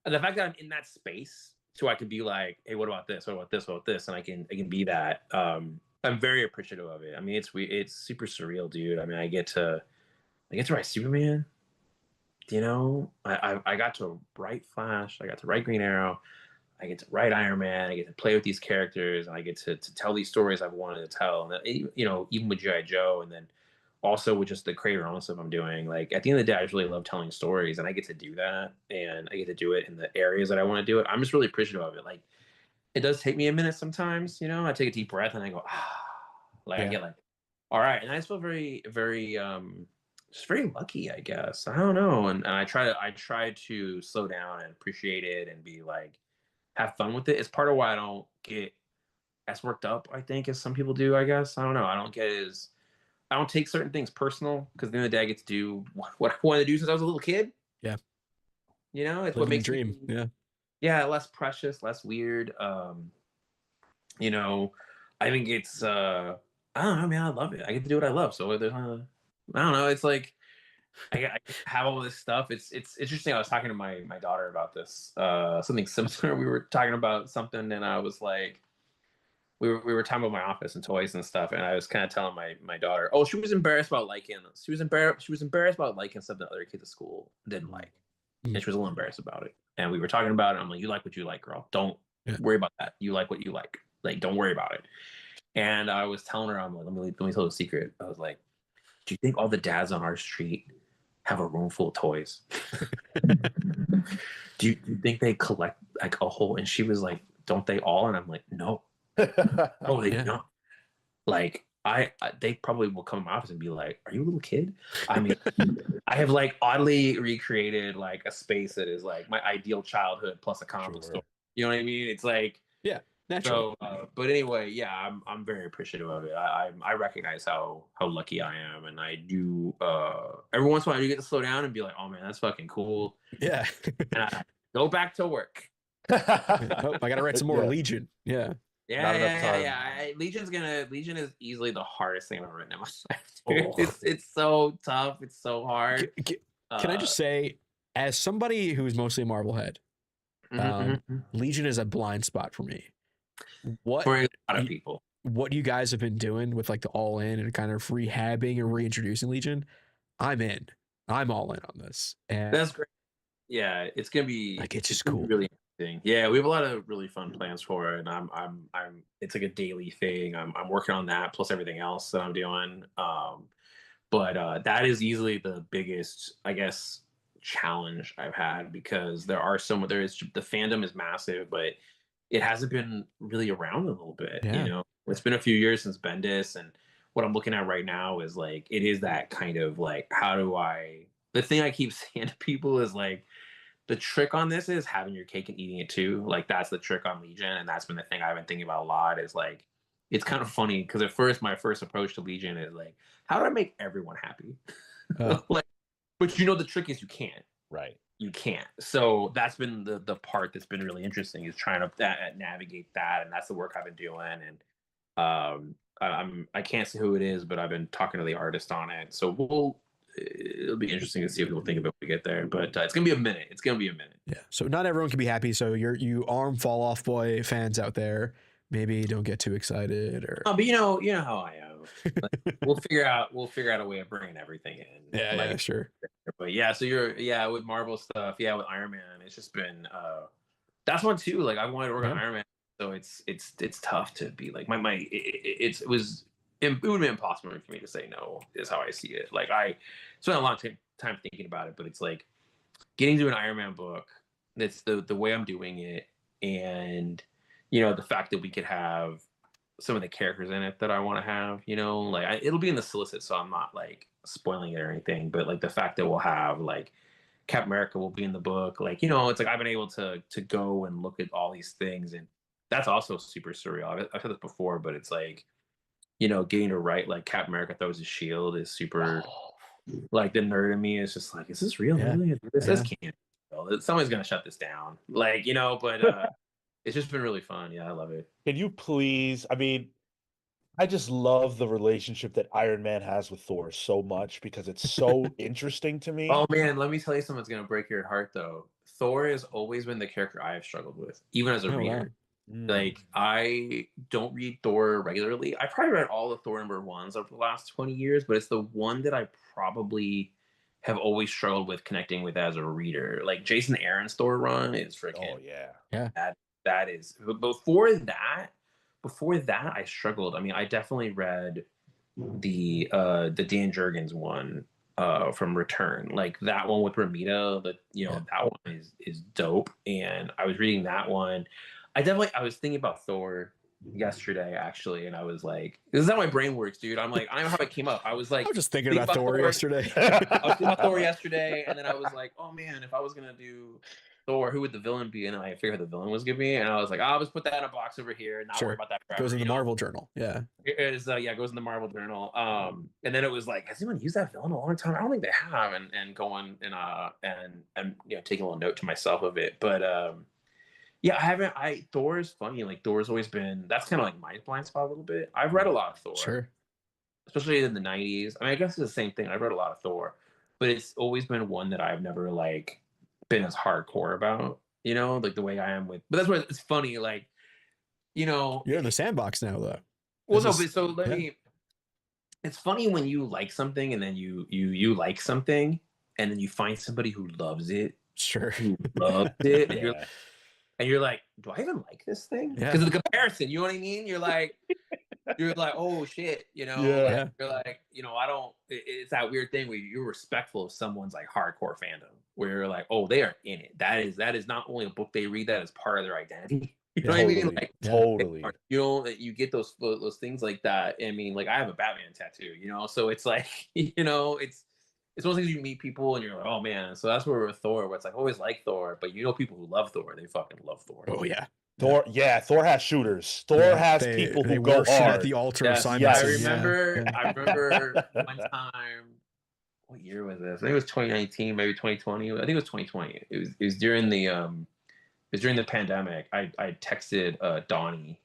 the fact that I'm in that space, so I can be like, hey, what about this? What about this? What about this? And I can be that. I'm very appreciative of it. I mean, it's super surreal, dude. I mean, I get to write Superman. I got to write Flash, I got to write Green Arrow, I get to write Iron Man, I get to play with these characters, and I get to tell these stories I've wanted to tell. And even with G.I. Joe, and then also with just the creator own stuff I'm doing. Like at the end of the day, I just really love telling stories, and I get to do that, and I get to do it in the areas that I want to do it. I'm just really appreciative of it. Like it does take me a minute sometimes. I take a deep breath and I go, I get like, all right, and I just feel very, very just very lucky, I guess. I don't know. And I try to slow down and appreciate it and be like, have fun with it. It's part of why I don't get as worked up, I think, as some people do, I guess. I don't know. I don't take certain things personal because at the end of the day, I get to do what I wanted to do since I was a little kid. Yeah. You know, it's Living what makes the dream. me, Yeah. yeah, less precious, less weird. You know, I think it's I don't know, man, I love it. I get to do what I love. So there's I don't know, it's like I have all this stuff. It's interesting. I was talking to my daughter about this. Something similar. We were talking about something and I was like we were talking about my office and toys and stuff, and I was kind of telling my daughter, oh, she was embarrassed about liking about liking something other kids at school didn't like. And she was a little embarrassed about it. And we were talking about it. I'm like, you like what you like, girl. Don't worry about that. You like what you like. Like, don't worry about it. And I was telling her, I'm like, let me tell you a secret. I was like, do you think all the dads on our street have a room full of toys? do you think they collect like a whole? And she was like, don't they all? And I'm like, no. No, they don't. Like, they probably will come to my office and be like, are you a little kid? I mean, I have like oddly recreated like a space that is like my ideal childhood plus a comic book store. You know what I mean? It's like, yeah, natural. So, but anyway, yeah, I'm very appreciative of it. I recognize how lucky I am, and I do. Every once in a while, I do get to slow down and be like, oh man, that's fucking cool. Yeah. And I go back to work. Oh, I gotta write some more Legion. Yeah. Yeah. Legion is easily the hardest thing I've ever written in my life. It's so tough. It's so hard. Can I just say, as somebody who's mostly a Marvel head, Legion is a blind spot for me. For a lot of people. What you guys have been doing with like the all in and kind of rehabbing and reintroducing Legion, I'm in. I'm all in on this. And that's great. Yeah, it's gonna be like it's just cool. Really interesting. Yeah, we have a lot of really fun plans for it, and I'm it's like a daily thing. I'm working on that plus everything else that I'm doing. But that is easily the biggest, I guess, challenge I've had because the fandom is massive, but it hasn't been really around a little bit. Yeah. You know, it's been a few years since Bendis, and what I'm looking at right now is like it is that kind of like the thing I keep saying to people is like the trick on this is having your cake and eating it too. Like that's the trick on Legion, and that's been the thing I've been thinking about a lot. Is like it's kind of funny because at first my first approach to Legion is like, how do I make everyone happy? Like, but the trick is you can't. Right. You can't. So that's been the part that's been really interesting is trying to navigate that, and that's the work I've been doing. And I can't say who it is, but I've been talking to the artist on it. So it'll be interesting to see what people think about when we get there. But it's gonna be a minute. It's gonna be a minute. Yeah. So not everyone can be happy. So you Arm Fall Off Boy fans out there, maybe don't get too excited or. Oh, but you know how I am. Like, we'll figure out a way of bringing everything in. Yeah, like, yeah, sure. But yeah, so with Marvel stuff, with Iron Man, it's just been that's one too. Like I wanted to work on Iron Man, so it's tough to be like it would have been impossible for me to say no. Is how I see it. Like I spent a long time thinking about it, but it's like getting to an Iron Man book. That's the way I'm doing it, and the fact that we could have some of the characters in it that I want to have, like it'll be in the solicit, so I'm not like spoiling it or anything, but like the fact that we'll have like Captain America will be in the book, like it's like I've been able to go and look at all these things, and that's also super surreal. I've said this before, but it's like getting to write like Captain America throws his shield is super. Like the nerd in me is just like, is this real? Really? This can't be real. Someone's gonna shut this down, like but. It's just been really fun. Yeah, I love it. Can you please? I mean, I just love the relationship that Iron Man has with Thor so much because it's so interesting to me. Oh man, let me tell you something that's gonna break your heart though. Thor has always been the character I have struggled with, even as a reader. Wow. Like I don't read Thor regularly. I probably read all the Thor #1s over the last 20 years, but it's the one that I probably have always struggled with connecting with as a reader. Like Jason Aaron's Thor run is freaking. Oh yeah. That is, but before that I struggled. I mean, I definitely read the Dan Jurgens one from Return, like that one with Ramita. That that one is dope. And I was reading that one. I was thinking about Thor yesterday actually, and I was like, "This is how my brain works, dude." I'm like, I don't know how it came up. I was like, I was just thinking about Thor yesterday. I was thinking about Thor yesterday, and then I was like, "Oh man, if I was gonna do Thor, who would the villain be?" And I figured the villain was gonna be, and I was like, "I'll just put that in a box over here, and not worry about that forever." Goes in the Marvel Journal. Yeah. It is, yeah, it goes in the Marvel Journal. And then it was like, has anyone used that villain in a long time? I don't think they have. And going and taking a little note to myself of it. But yeah, I haven't. Thor is funny. Like Thor's always been. That's kind of like my blind spot a little bit. I've read a lot of Thor, Sure. especially in the '90s. I mean, I guess it's the same thing. I've read a lot of Thor, but it's always been one that I've never like been as hardcore about. Like the way I am with. But that's what it's funny. Like, you're in the sandbox now, though. Well, no, but so let me. It's funny when you like something and then you like something and then you find somebody who loves it. Sure. Who loves it. And you're like, do I even like this thing? Because of the comparison, you know what I mean? You're like, oh shit, Yeah. You're like, I don't. It's that weird thing where you're respectful of someone's like hardcore fandom, where you're like, oh, they are in it. That is not only a book they read, that is part of their identity. You know what I mean? Like, totally. You get those things like that. I mean, like I have a Batman tattoo, so it's like, it's one of those things you meet people and you're like, oh man. So that's where with Thor, where it's like, I always like Thor, but people who love Thor, they fucking love Thor. Oh yeah. Thor has shooters. Thor has people who go hard at the altar of Simonson. I remember one time. What year was this? I think it was 2019, maybe 2020. I think it was 2020. It was during the It was during the pandemic. I texted Donnie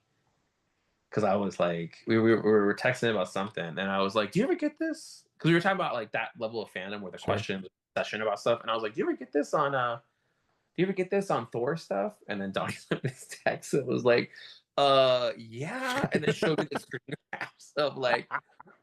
because I was like, we were texting about something, and I was like, "Do you ever get this?" Because we were talking about like that level of fandom where the question session about stuff, and I was like, "Do you ever get this on Thor stuff?" And then Donnie sent this text that was like, yeah," and then showed me the screen grabs of like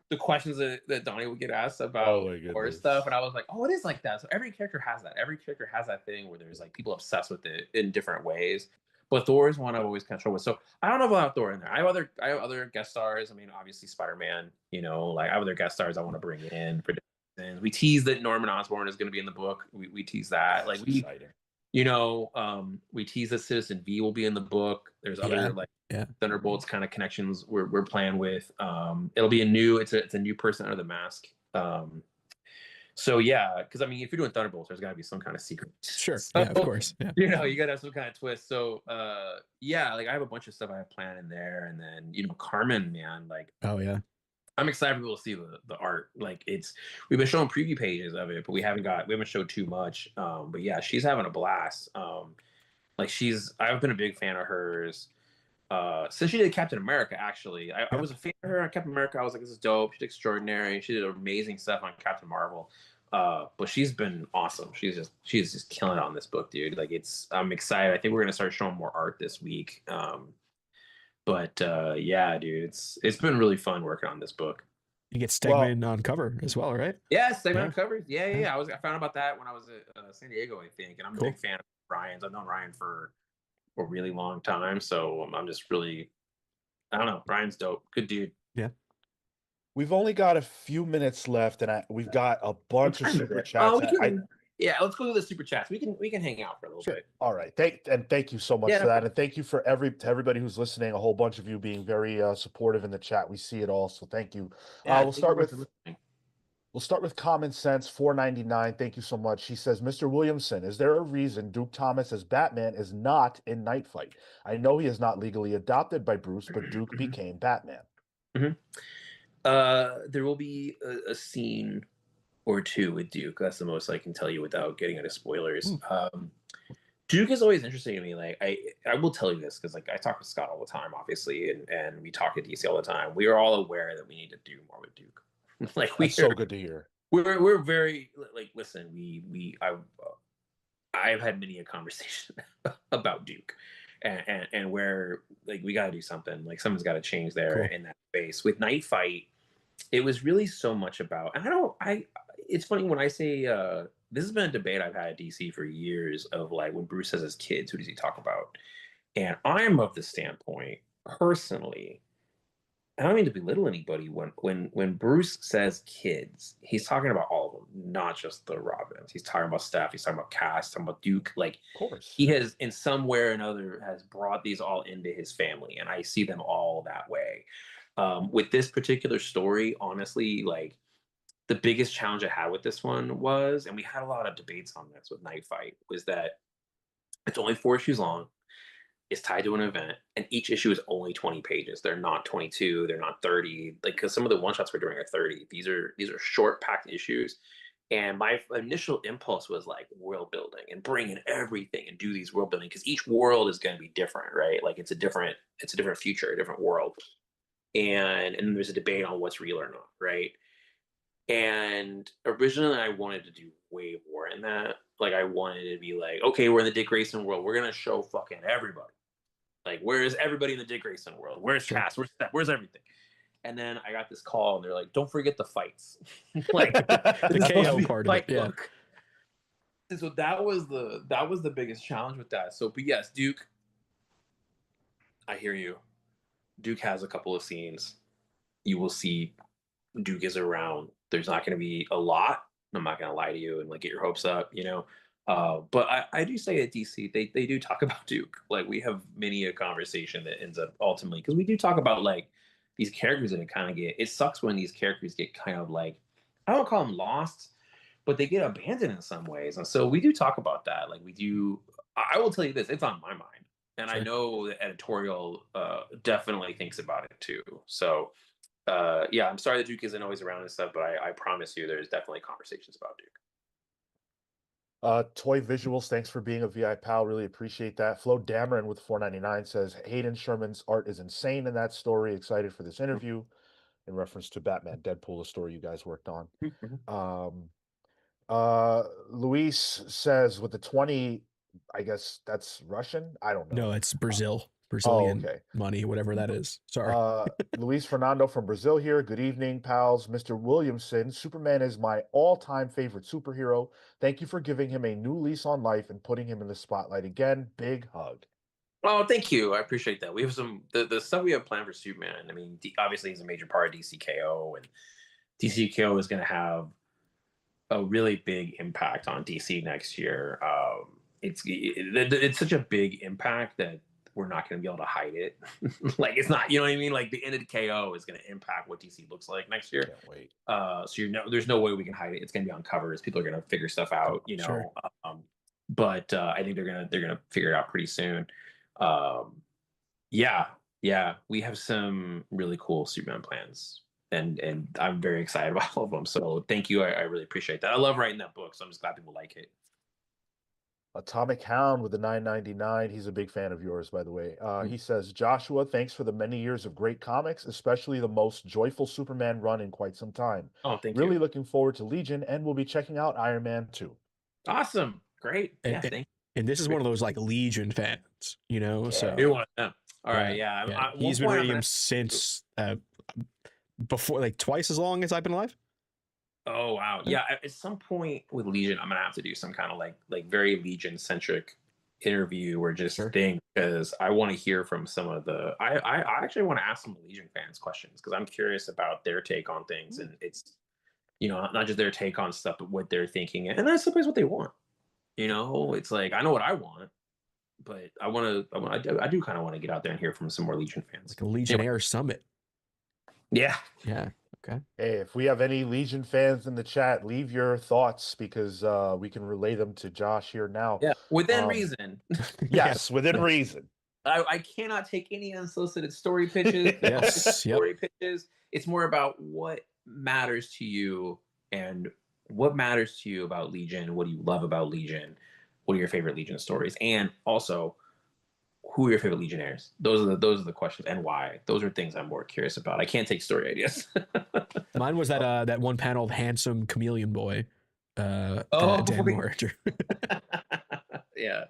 the questions that Donnie would get asked about Thor stuff, and I was like, oh, it is like that. So every character has that. Every character has that thing where there's like people obsessed with it in different ways. But Thor is one I've always kind of struggled with. So I don't know about Thor in there. I have other guest stars. I mean, obviously Spider-Man. Like I have other guest stars I want to bring in for different things. We tease that Norman Osborn is going to be in the book. We tease that. Like we tease that Citizen V will be in the book. There's other Thunderbolts kind of connections we're playing with. It'll be it's a new person under the mask. So yeah, because I mean, if you're doing Thunderbolts, there's got to be some kind of secret. Sure, yeah, of course. Yeah. You got to have some kind of twist. So yeah, like I have a bunch of stuff I have planned in there, and then Carmen, man, like oh yeah, I'm excited for people to see the art. Like we've been showing preview pages of it, but we haven't showed too much. But yeah, she's having a blast. I've been a big fan of hers. Since she did Captain America, actually, I was a fan of her on Captain America. I was like, this is dope. She did extraordinary. She did amazing stuff on Captain Marvel. But she's been awesome. She's just killing it on this book, dude. Like I'm excited. I think we're gonna start showing more art this week. But yeah, dude, it's been really fun working on this book. You get Stegman on cover as well, right? Yeah, Stegman on covers. Yeah. I found out about that when I was at San Diego, I think, and I'm a big fan of Ryan's. I've known Ryan for a really long time, so I'm just really, I don't know. Ryan's dope, good dude. Yeah. We've only got a few minutes left, and we've got a bunch of super chats. Yeah, let's go to the super chats. We can hang out for a little bit. All right. Thank you so much for that, and thank you for to everybody who's listening. A whole bunch of you being very supportive in the chat. We see it all, so thank you. We'll start with Common Sense 499. Thank you so much. He says, Mr. Williamson, is there a reason Duke Thomas as Batman is not in Night Fight? I know he is not legally adopted by Bruce, but Duke became Batman. There will be a scene or two with Duke. That's the most I can tell you without getting into spoilers. Duke is always interesting to me. Like I will tell you this because like I talk with Scott all the time, obviously, and we talk at DC all the time. We are all aware that we need to do more with Duke. Like That's so good to hear. We're very like listen. I've had many a conversation about Duke, and where like we got to do something. Like something's got to change there in that space. With Night Fight, it was really so much about. And it's funny when I say this has been a debate I've had at DC for years of like when Bruce says his kids, who does he talk about? And I'm of the standpoint personally. I don't mean to belittle anybody when Bruce says kids, he's talking about all of them. not just the Robins. He's talking about Steph. He's talking about Cass. He's talking about Duke. Like, Of course. he has, in some way or another, has brought these all into his family, and I see them all that way. With this particular story, honestly, like, the biggest challenge I had with this one was, and we had a lot of debates on this with Night Fight, was that it's only 4 issues long. It's tied to an event, and each issue is only 20 pages. They're not 22. They're not 30. Like, because some of the one shots we're doing are 30. These are short, packed issues. And my initial impulse was like world building and bring in everything and do these world building, because each world is going to be different, right? Like, it's a different future, a different world, and then there's a debate on what's real or not, right? And originally, I wanted to do way more in that. Like, I wanted to be like, okay, we're in the Dick Grayson world. We're gonna show fucking everybody. Like, where is everybody in the Dick Grayson world? Where's Cass? Where's Steph? Where's everything? And then I got this call, and they're like, "Don't forget the fights." Like, the KO part of it. Yeah. And so that was the biggest challenge with that. So, but yes, Duke, I hear you. Duke has a couple of scenes. You will see Duke is around. There's not going to be a lot. I'm not going to lie to you and like get your hopes up, you know. But I do say at DC, they do talk about Duke. Like, we have many a conversation that ends up ultimately, because we do talk about like these characters that kind of get, it sucks when these characters get kind of like, I don't call them lost, but they get abandoned in some ways. And so we do talk about that. Like, we do, I will tell you this, it's on my mind. And I know the editorial definitely thinks about it too. So yeah, I'm sorry that Duke isn't always around and stuff, but I promise you there's definitely conversations about Duke. Toy Visuals, thanks for being a VI pal. Really appreciate that. Flo Dameron with 4.99 says Hayden Sherman's art is insane in that story. Excited for this interview, in reference to Batman Deadpool, a story you guys worked on. Luis says with the 20, I guess that's Russian. I don't know. No, it's Brazilian okay. money, whatever that is. Sorry. Luis Fernando from Brazil here. Good evening, pals. Mr. Williamson, Superman is my all-time favorite superhero. Thank you for giving him a new lease on life and putting him in the spotlight again. Big hug. Oh, thank you. I appreciate that. We have some the stuff we have planned for Superman. I mean, obviously he's a major part of DCKO, and DCKO is going to have a really big impact on DC next year. It's such a big impact that we're not going to be able to hide it. Like, it's not, you know what I mean? Like, the end of KO is going to impact what DC looks like next year. Can't wait. So there's no way we can hide it. It's going to be on covers. People are going to figure stuff out, you know. Sure. But I think they're gonna figure it out pretty soon. Yeah, we have some really cool Superman plans, and I'm very excited about all of them. So thank you. I really appreciate that. I love writing that book, so I'm just glad people like it. Atomic Hound with the 9.99. He's a big fan of yours, by the way. He says, Joshua, thanks for the many years of great comics, especially the most joyful Superman run in quite some time. Oh, thank you. Really looking forward to Legion, and we'll be checking out Iron Man 2. Awesome. Great. Yeah, thank you. And this is one of those like Legion fans, you know. So you want to know. All right, yeah. He's been reading him since before, like twice as long as I've been alive. Oh wow, yeah. At some point with Legion, I'm gonna have to do some kind of like very Legion centric interview or just thing, because I want to hear from some of the. I actually want to ask some Legion fans questions, because I'm curious about their take on things, and it's, you know, not just their take on stuff, but what they're thinking, and that's sometimes what they want. You know, it's like, I know what I want, but I do kind of want to get out there and hear from some more Legion fans. Like a Legionnaire Summit. Yeah. Okay. Hey, if we have any Legion fans in the chat, leave your thoughts, because we can relay them to Josh here now. Yeah, within reason. Yes, within reason. I cannot take any unsolicited story pitches. Story pitches. It's more about what matters to you, and what matters to you about Legion. What do you love about Legion? What are your favorite Legion stories? And also, who are your favorite Legionnaires? Those are the questions, and why. Those are things I'm more curious about. I can't take story ideas. Mine was that one panel of handsome chameleon boy. Dan Moore. Yeah.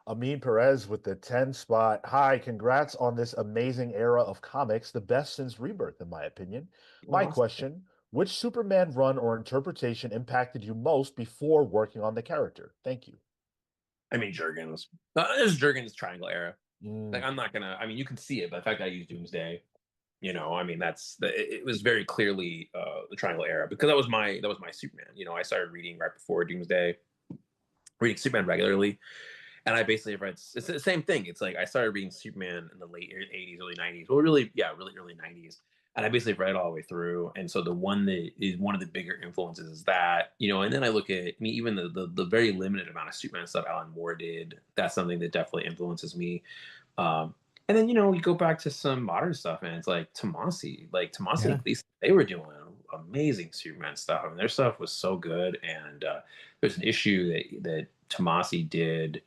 Amin Perez with the 10 spot. Hi, congrats on this amazing era of comics, the best since Rebirth, in my opinion. My question, which Superman run or interpretation impacted you most before working on the character? Thank you. I mean, Jurgens. This is Jurgens' Triangle era. Like, I'm not gonna. I mean, you can see it, but the fact that I use Doomsday, You know, I mean, it was very clearly the Triangle Era, because that was my Superman. You know, I started reading right before Doomsday, reading Superman regularly, and I basically read, it's the same thing. It's like I started reading Superman in the late '80s, early '90s. Well, really, yeah, really early '90s, and I basically read it all the way through. And so the one that is one of the bigger influences is that, you know. And then I look at, I mean, even the very limited amount of Superman stuff Alan Moore did. That's something that definitely influences me. Um, and then, you know, you go back to some modern stuff, and it's like Tomasi Yeah. and Gleason, they were doing amazing Superman stuff. I mean, their stuff was so good. And there's an issue that Tomasi did,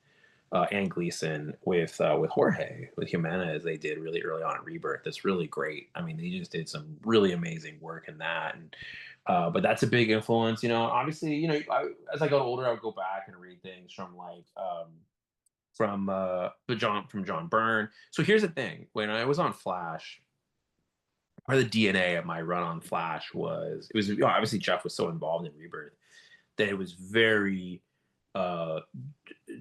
and Gleason with Jorge, with Jimenez, they did really early on in Rebirth. That's really great. I mean, they just did some really amazing work in that. And but that's a big influence. You know, obviously, you know, as I got older, I would go back and read things from like from John Byrne. So here's the thing: when I was on Flash, part of the DNA of my run on Flash was, it was, you know, obviously Jeff was so involved in Rebirth that it was very uh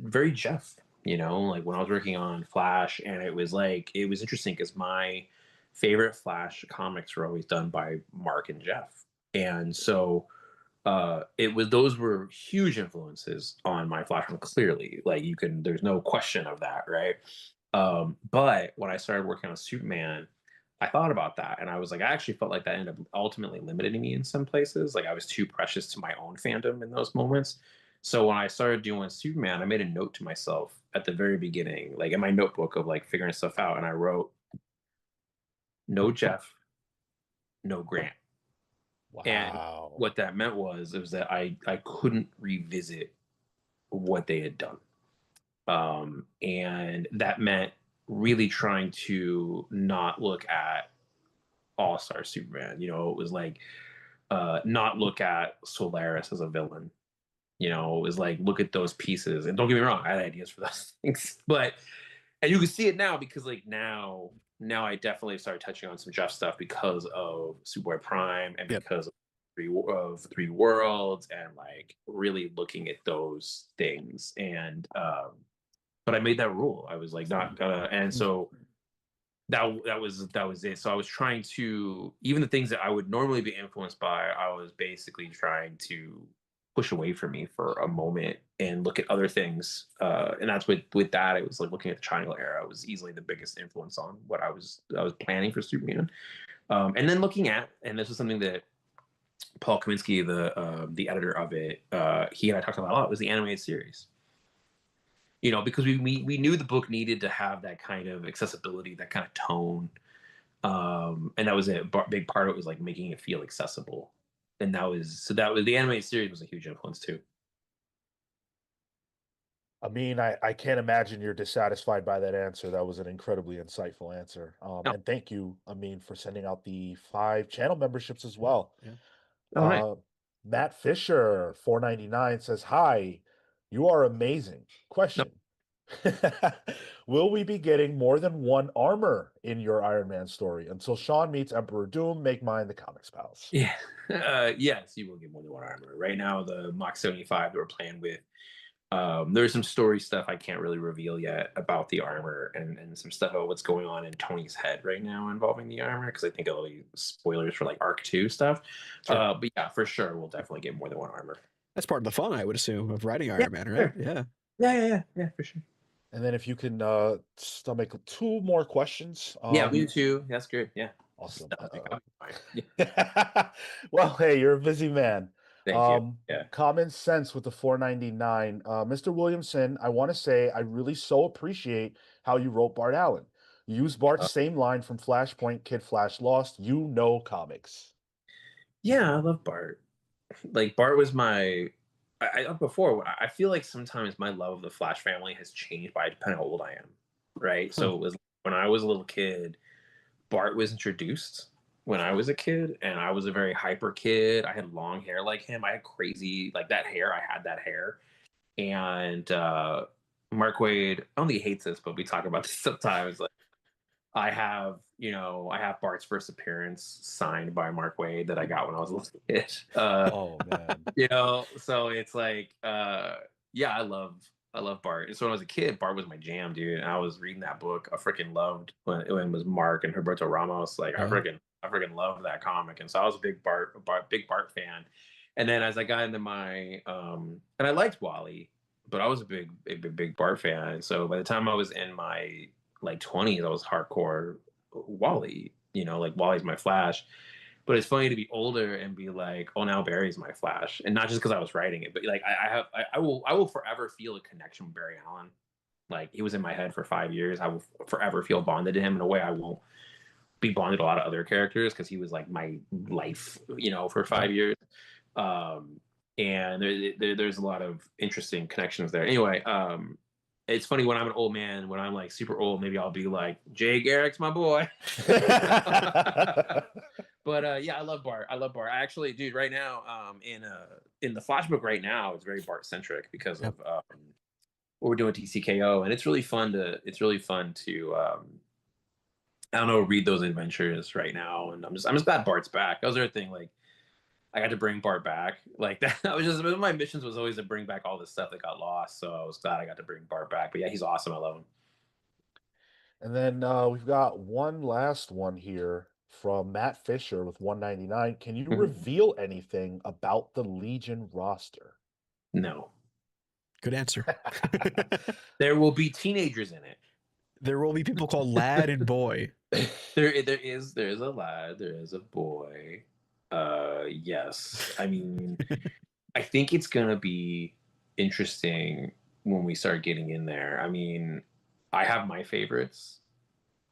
very Jeff, you know, like when I was working on Flash. And it was like, it was interesting because my favorite Flash comics were always done by Mark and Jeff. And so it was, those were huge influences on my Flash run, clearly. Like, you can, there's no question of that, right? But when I started working on Superman, I thought about that, and I was like, I actually felt like that ended up ultimately limiting me in some places. Like, I was too precious to my own fandom in those moments. So when I started doing Superman, I made a note to myself at the very beginning, like in my notebook of like figuring stuff out, and I wrote, no Jeff, no Grant. And Wow. what that meant was, it was that I couldn't revisit what they had done. And that meant really trying to not look at All Star Superman. You know, it was like, not look at Solaris as a villain. You know, it was like, look at those pieces. And don't get me wrong, I had ideas for those things, but, and you can see it now, because like now I definitely started touching on some Jeff stuff because of Superboy Prime, and Yep. because of Three Worlds, and like really looking at those things. And but I made that rule. I was like, not gonna. And so that was it. So I was trying to, even the things that I would normally be influenced by, I was basically trying to push away from me for a moment and look at other things. And that's with that, it was like looking at the Triangle Era was easily the biggest influence on what I was planning for Superman. And then looking at, and this was something that Paul Kaminsky, the editor of it, he and I talked about a lot, was the animated series. You know, because we knew the book needed to have that kind of accessibility, that kind of tone. And that was a big part of it, was like making it feel accessible. And that was the animated series was a huge influence too. I mean, I can't imagine you're dissatisfied by that answer. That was an incredibly insightful answer. No. And thank you, Amin, for sending out the 5 channel memberships as well. Yeah. Oh, nice. Matt Fisher, 4.99 says, "Hi, you are amazing. Question: will we be getting more than one armor in your Iron Man story? Until Sean meets Emperor Doom, make mine the comics pals." Yeah. Yes, you will get more than one armor. Right now, the Mach 75 that we're playing with, there's some story stuff I can't really reveal yet about the armor, and some stuff about what's going on in Tony's head right now involving the armor, because I think it'll be spoilers for like Arc 2 stuff. Sure. But yeah, for sure, we'll definitely get more than one armor. That's part of the fun, I would assume, of writing Iron Man, right? Sure. Yeah. Yeah, for sure. And then if you can stomach 2 more questions. Yeah, me too. That's good. Yeah. Awesome. Yeah. Well, hey, you're a busy man. Thank you. Yeah. Common sense with the 4.99. Mr. Williamson, I want to say I really so appreciate how you wrote Bart Allen. You used Bart's same line from Flashpoint, Kid Flash Lost. You know comics. Yeah, I love Bart. Like, Bart was my. Before, I feel like sometimes my love of the Flash family has changed by depending on how old I am, right? So it was when I was a little kid, Bart was introduced when I was a kid, and I was a very hyper kid. I had long hair like him. I had crazy, like that hair. I had that hair. And Mark Waid, I don't think he hates this, but we talk about this sometimes. Like, I have Bart's first appearance signed by Mark Waid that I got when I was a little kid. Oh man. You know, so it's like, yeah, I love I love Bart. And so when I was a kid, Bart was my jam, dude. And I was reading that book. I freaking loved when it was Mark and Humberto Ramos. Like I freaking loved that comic. And so I was a big Bart fan. And then as I got into my and I liked Wally, but I was a big Bart fan. And so by the time I was in my like 20s, I was hardcore Wally. You know, like Wally's my Flash. But it's funny to be older and be like, oh, now Barry's my Flash, and not just because I was writing it, but like I will forever feel a connection with Barry Allen. Like he was in my head for 5 years. I will forever feel bonded to him in a way I won't be bonded to a lot of other characters because he was like my life, you know, for 5 years. And there's a lot of interesting connections there. Anyway, it's funny when I'm an old man, when I'm like super old, maybe I'll be like, Jay Garrick's my boy. But yeah, I love Bart. I actually, dude, right now, in the Flash book right now, it's very Bart centric because of what we're doing at TCKO, and it's really fun to I don't know, read those adventures right now, and I'm just glad Bart's back. That was the other thing, like I got to bring Bart back. Like that was just one of my missions was always to bring back all this stuff that got lost. So I was glad I got to bring Bart back. But yeah, he's awesome. I love him. And then we've got one last one here from Matt Fisher with 199. Can you reveal anything about the Legion roster? No. Good answer. There will be teenagers in it. There will be people called Lad and Boy. There is a lad, there is a boy. Yes. I mean, I think it's gonna be interesting when we start getting in there. I mean, I have my favorites,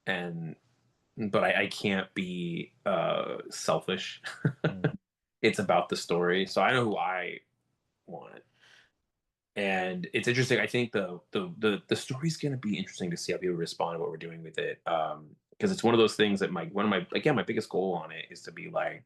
but I can't be selfish. It's about the story, so I know who I want. And it's interesting. I think the story's going to be interesting to see how people respond to what we're doing with it, because it's one of those things that my biggest goal on it is to be like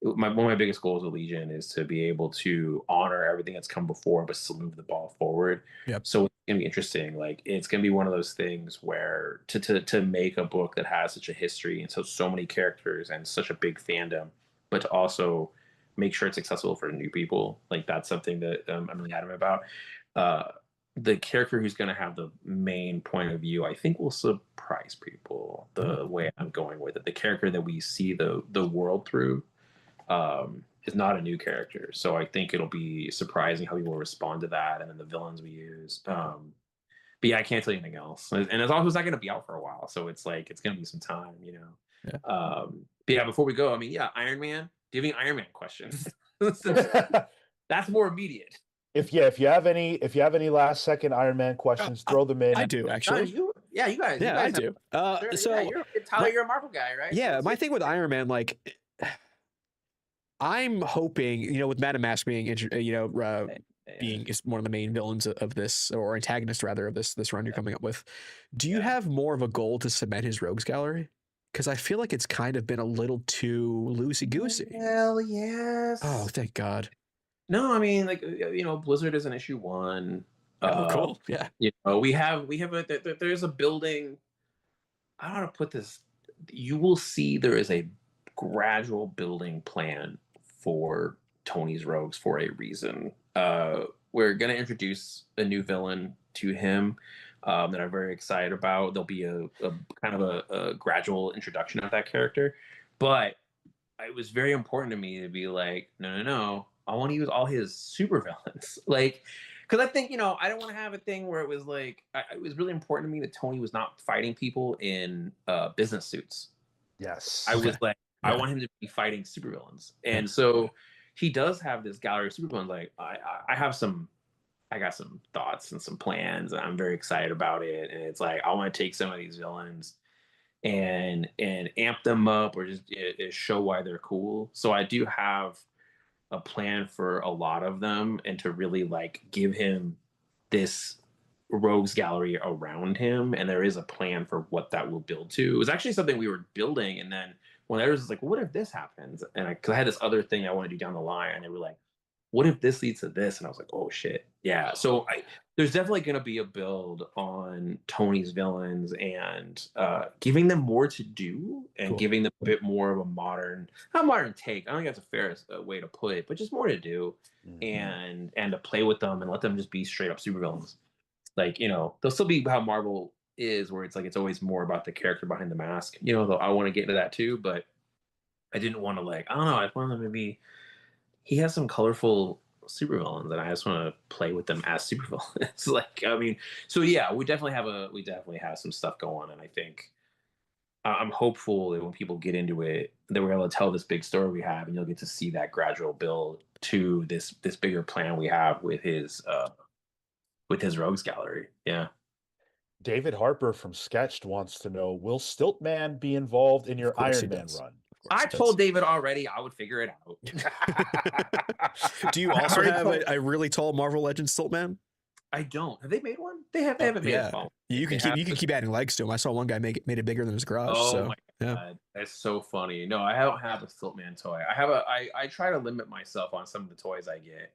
one of my biggest goals with Legion is to be able to honor everything that's come before, but still move the ball forward. Yep. So it's gonna be interesting. Like it's gonna be one of those things where to make a book that has such a history and so many characters and such a big fandom, but to also make sure it's accessible for new people. Like that's something that I'm really adamant about. The character who's going to have the main point of view, I think, will surprise people. The way I'm going with it, the character that we see the world through, is not a new character. So I think it'll be surprising how people respond to that, and then the villains we use. But yeah, I can't tell you anything else. And it's also not going to be out for a while, so it's like it's going to be some time, you know. Yeah. But yeah, before we go, I mean, yeah, Iron Man. Do you have any Iron Man questions? That's more immediate. If you have any last second Iron Man questions, throw them in. I do actually. You guys. Yeah, I do. Tyler, you're a Marvel guy, right? Yeah, my thing with Iron Man, like, I'm hoping, you know, with Madam Mask being, being is one of the main villains of this, or antagonist rather, of this run you're coming up with. Do you have more of a goal to cement his rogues gallery? Because I feel like it's kind of been a little too loosey-goosey. Hell yes. Oh, thank God. No, I mean, like, you know, Blizzard is an issue 1. Oh, cool. Yeah. You know, there's a building. I don't know how to put this. You will see there is a gradual building plan for Tony's Rogues for a reason. We're going to introduce a new villain to him. That I'm very excited about. There'll be a kind of a gradual introduction of that character, but it was very important to me to be like, no, I want to use all his supervillains, like, because I think, you know, I don't want to have a thing where it was like, it was really important to me that Tony was not fighting people in business suits. Yes, I was like, I want him to be fighting supervillains, and so he does have this gallery of supervillains. Like, I got some thoughts and some plans, and I'm very excited about it. And it's like, I want to take some of these villains and amp them up, or just show why they're cool. So I do have a plan for a lot of them, and to really like give him this rogues gallery around him. And there is a plan for what that will build to. It was actually something we were building, and then when there was like, well, what if this happens? And because I had this other thing I want to do down the line, and they were like, what if this leads to this? And I was like, oh shit. Yeah. So there's definitely going to be a build on Tony's villains, and giving them more to do, and giving them a bit more of a not modern take. I don't think that's a fair way to put it, but just more to do, and to play with them and let them just be straight up supervillains. like, they'll still be how Marvel is, where it's like it's always more about the character behind the mask. Though I want to get into that too, but I didn't want to I don't know. I wanted to maybe he has some colorful supervillains, and I just want to play with them as supervillains. So yeah, we definitely have some stuff going, and I think I'm hopeful that when people get into it, that we're able to tell this big story we have, and you'll get to see that gradual build to this bigger plan we have with his rogues gallery. Yeah. David Harper from Sketched wants to know, will Stiltman be involved in your course he Iron Man does. run? I told David already I would figure it out. Do you also have a really tall Marvel Legends Stiltman? I don't. Have they made one? They haven't made a You can keep adding legs to him. I saw one guy made it bigger than his garage. Oh my god, that's so funny. No, I don't have a Stiltman toy. I try to limit myself on some of the toys I get.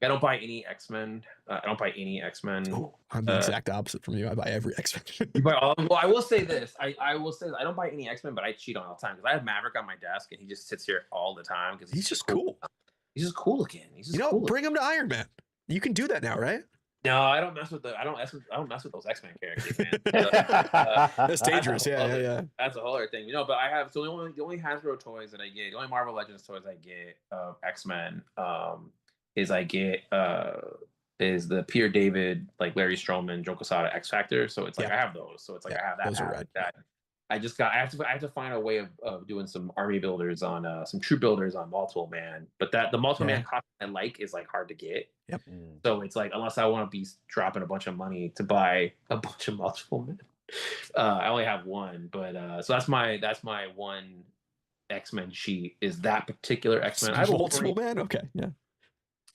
I don't buy any X-Men. I don't buy any X-Men. I'm the exact opposite from you. I buy every X-Men. You buy all? Well, I will say this. I will say I don't buy any X-Men, but I cheat on all the time because I have Maverick on my desk and he just sits here all the time because he's just cool. He's just cool looking. He's just cool. Bring him to Iron Man. You can do that now, right? No, I don't mess with I don't mess with those X-Men characters, man. That's dangerous. Yeah. That's a whole other thing, But I have the only Hasbro toys that I get, the only Marvel Legends toys I get of X-Men, is I get is the Peter David, like Larry Stroman, Joe Quesada X Factor. So it's I have those. So it's I have that. Those are rad. That. I have to find a way of doing some army builders on some troop builders on Multiple Man. But the Multiple Man costume I like is hard to get. Yep. So it's unless I want to be dropping a bunch of money to buy a bunch of Multiple Men, I only have one. But so that's my one X-Men sheet is that particular X-Men. I have Multiple Man. Okay. Yeah.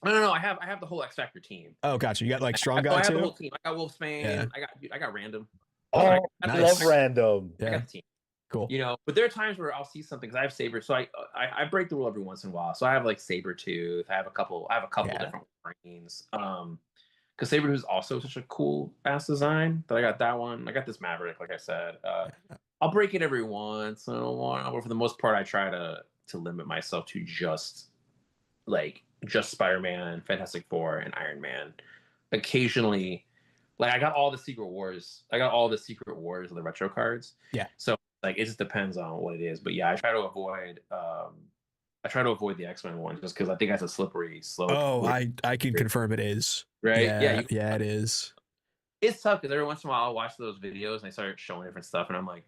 No. I have the whole X Factor team. Oh, gotcha. You got Strong Guy too. I have the whole team. I got Wolfsbane. Yeah. I got Random. Oh, I love Random. I got the team. Cool. But there are times where I'll see something because I have Saber, so I break the rule every once in a while. So I have Sabretooth. I have a couple different Wolverines. Because Sabretooth is also such a cool ass design. But I got that one. I got this Maverick, like I said. I'll break it every once in a while, but for the most part, I try to limit myself to just Spider-Man, Fantastic Four, and Iron Man. Occasionally, I got all the Secret Wars. I got all the Secret Wars of the retro cards. Yeah. So it just depends on what it is. But yeah, I try to avoid the X-Men one just because I think that's a slippery slope. Oh, I can confirm it is. Right? Yeah, it is. It's tough because every once in a while I'll watch those videos and they start showing different stuff and I'm like,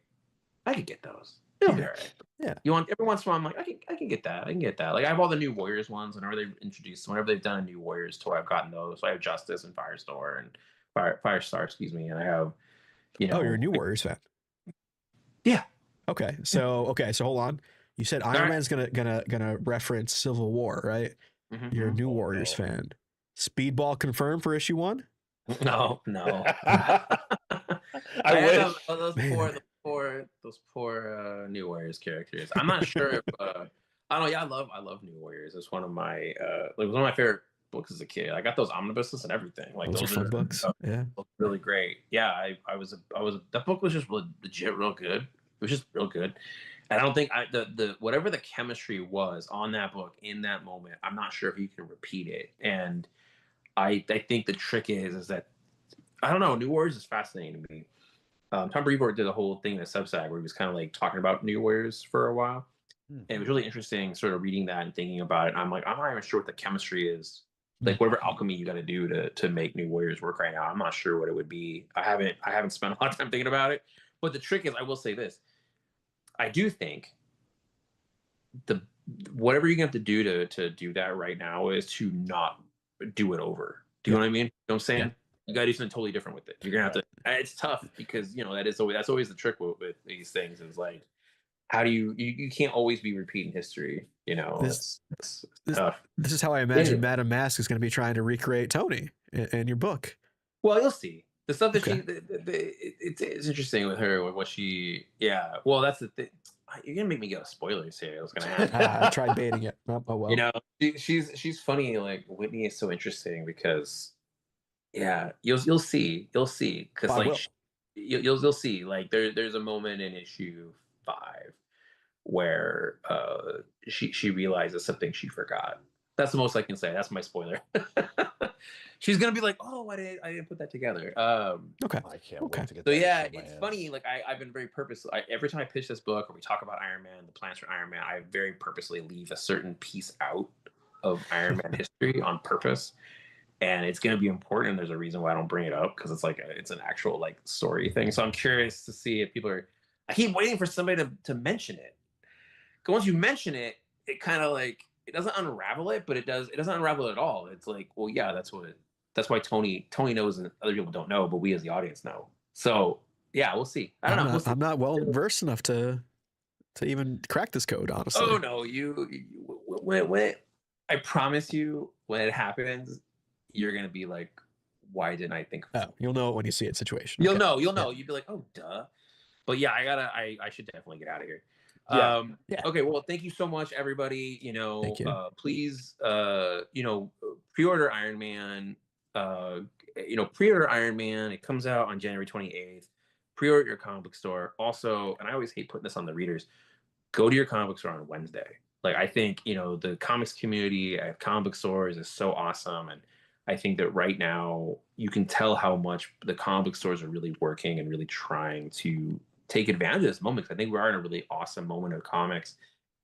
I could get those. It'll be all right. Yeah. You want every once in a while I'm like, I can get that. I can get that. I have all the new Warriors ones, and whenever they've done a new Warriors tour, I've gotten those. So I have Justice and Firestar and Firestar, excuse me, and I have, Oh, you're a new Warriors fan. Yeah. Okay. So hold on. You said Iron Man's gonna reference Civil War, right? Mm-hmm. You're a new Warriors fan. Speedball confirmed for issue 1? No. I wish. Those poor New Warriors characters. I'm not sure if I don't know. Yeah, I love New Warriors. It's one of my it was one of my favorite books as a kid. I got those omnibuses and everything. Those are fun books. Yeah, really great. Yeah, I was that book was just legit real good. It was just real good. And I don't think the whatever the chemistry was on that book in that moment, I'm not sure if you can repeat it. And I think the trick is that I don't know. New Warriors is fascinating to me. Tom Brevoort did a whole thing in a Substack where he was kind of talking about New Warriors for a while. And it was really interesting sort of reading that and thinking about it. And I'm not even sure what the chemistry is. Whatever alchemy you got to do to make New Warriors work right now, I'm not sure what it would be. I haven't spent a lot of time thinking about it. But the trick is, I will say this. I do think whatever you're going to have to do to do that right now is to not do it over. Do you know what I mean? You know what I'm saying? Yeah. You got to do something totally different with it. You're going to have to, it's tough because, that's always the trick with these things is how do you can't always be repeating history, it's tough. This is how I imagine Madame Mask is going to be trying to recreate Tony in your book. Well, you'll see. The stuff that it's interesting with her, with what she, well, that's the thing. You're gonna make me go spoilers here. I was gonna happen. I tried baiting it. Oh well. She's funny. Whitney is so interesting because, you'll see because you'll see there's a moment in issue 5 where she realizes something she forgot, That's the most I can say. That's my spoiler. She's gonna be like, "Oh, I didn't put that together." Okay. I can't wait to get So that yeah, issue in my it's hands. funny. Like I've been very purposeful. Every time I pitch this book or we talk about Iron Man, the plans for Iron Man, I very purposely leave a certain piece out of Iron Man history on purpose, and it's going to be important. There's a reason why I don't bring it up because it's like it's an actual like story thing. So I'm curious to see if people are. I keep waiting for somebody to mention it. Because once you mention it, it kind of like it doesn't unravel it, but it does. It doesn't unravel it at all. It's like, well, yeah, that's why Tony knows and other people don't know, but we as the audience know. So yeah, we'll see. I don't know. We'll see. I'm not well versed enough to even crack this code, honestly. Oh no, when I promise you, when it happens, you're gonna be like, why didn't I think of Oh, you'll know it when you see it situation. You'll Okay. know. You'll know. Yeah. You'd be like, oh, duh. But yeah, I should definitely get out of here. Yeah. Yeah. Okay. Well, thank you so much, everybody. Thank you. Please, pre-order Iron Man. Pre-order Iron Man. It comes out on January 28th. Pre-order at your comic book store. Also, and I always hate putting this on the readers, go to your comic book store on Wednesday. Like, I think, the comics community at comic book stores is so awesome. And I think that right now you can tell how much the comic book stores are really working and really trying to take advantage of this moment. I think we are in a really awesome moment of comics,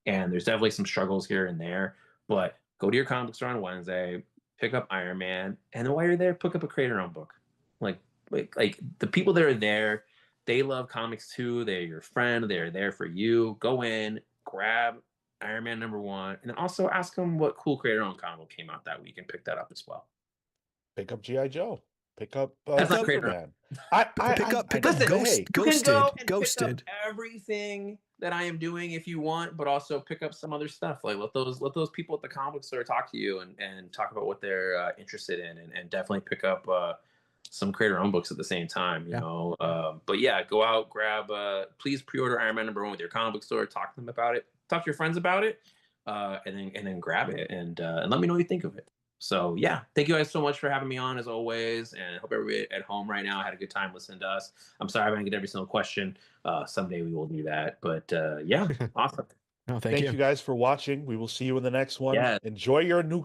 and there's definitely some struggles here and there. But go to your comic book store on Wednesday, pick up Iron Man, and then while you're there, pick up a creator owned book. Like the people that are there, they love comics too. They're your friend. They're there for you. Go in, grab Iron Man #1, and then also ask them what cool creator owned comic came out that week and pick that up as well. Pick up G.I. Joe. Pick up That's not creator Superman. Pick up Ghosted. Ghosted. Pick up everything that I am doing if you want, but also pick up some other stuff. Like let those people at the comic store talk to you and talk about what they're interested in, and definitely pick up some creator owned books at the same time. But yeah, go out, grab. Please pre-order Iron Man #1 with your comic book store. Talk to them about it. Talk to your friends about it, and then grab it and let me know what you think of it. So yeah, thank you guys so much for having me on as always, and hope everybody at home right now had a good time listening to us. I'm sorry I didn't get every single question. Someday we will do that, but yeah, awesome. No, Thank you guys for watching. We will see you in the next one. Yeah. Enjoy your new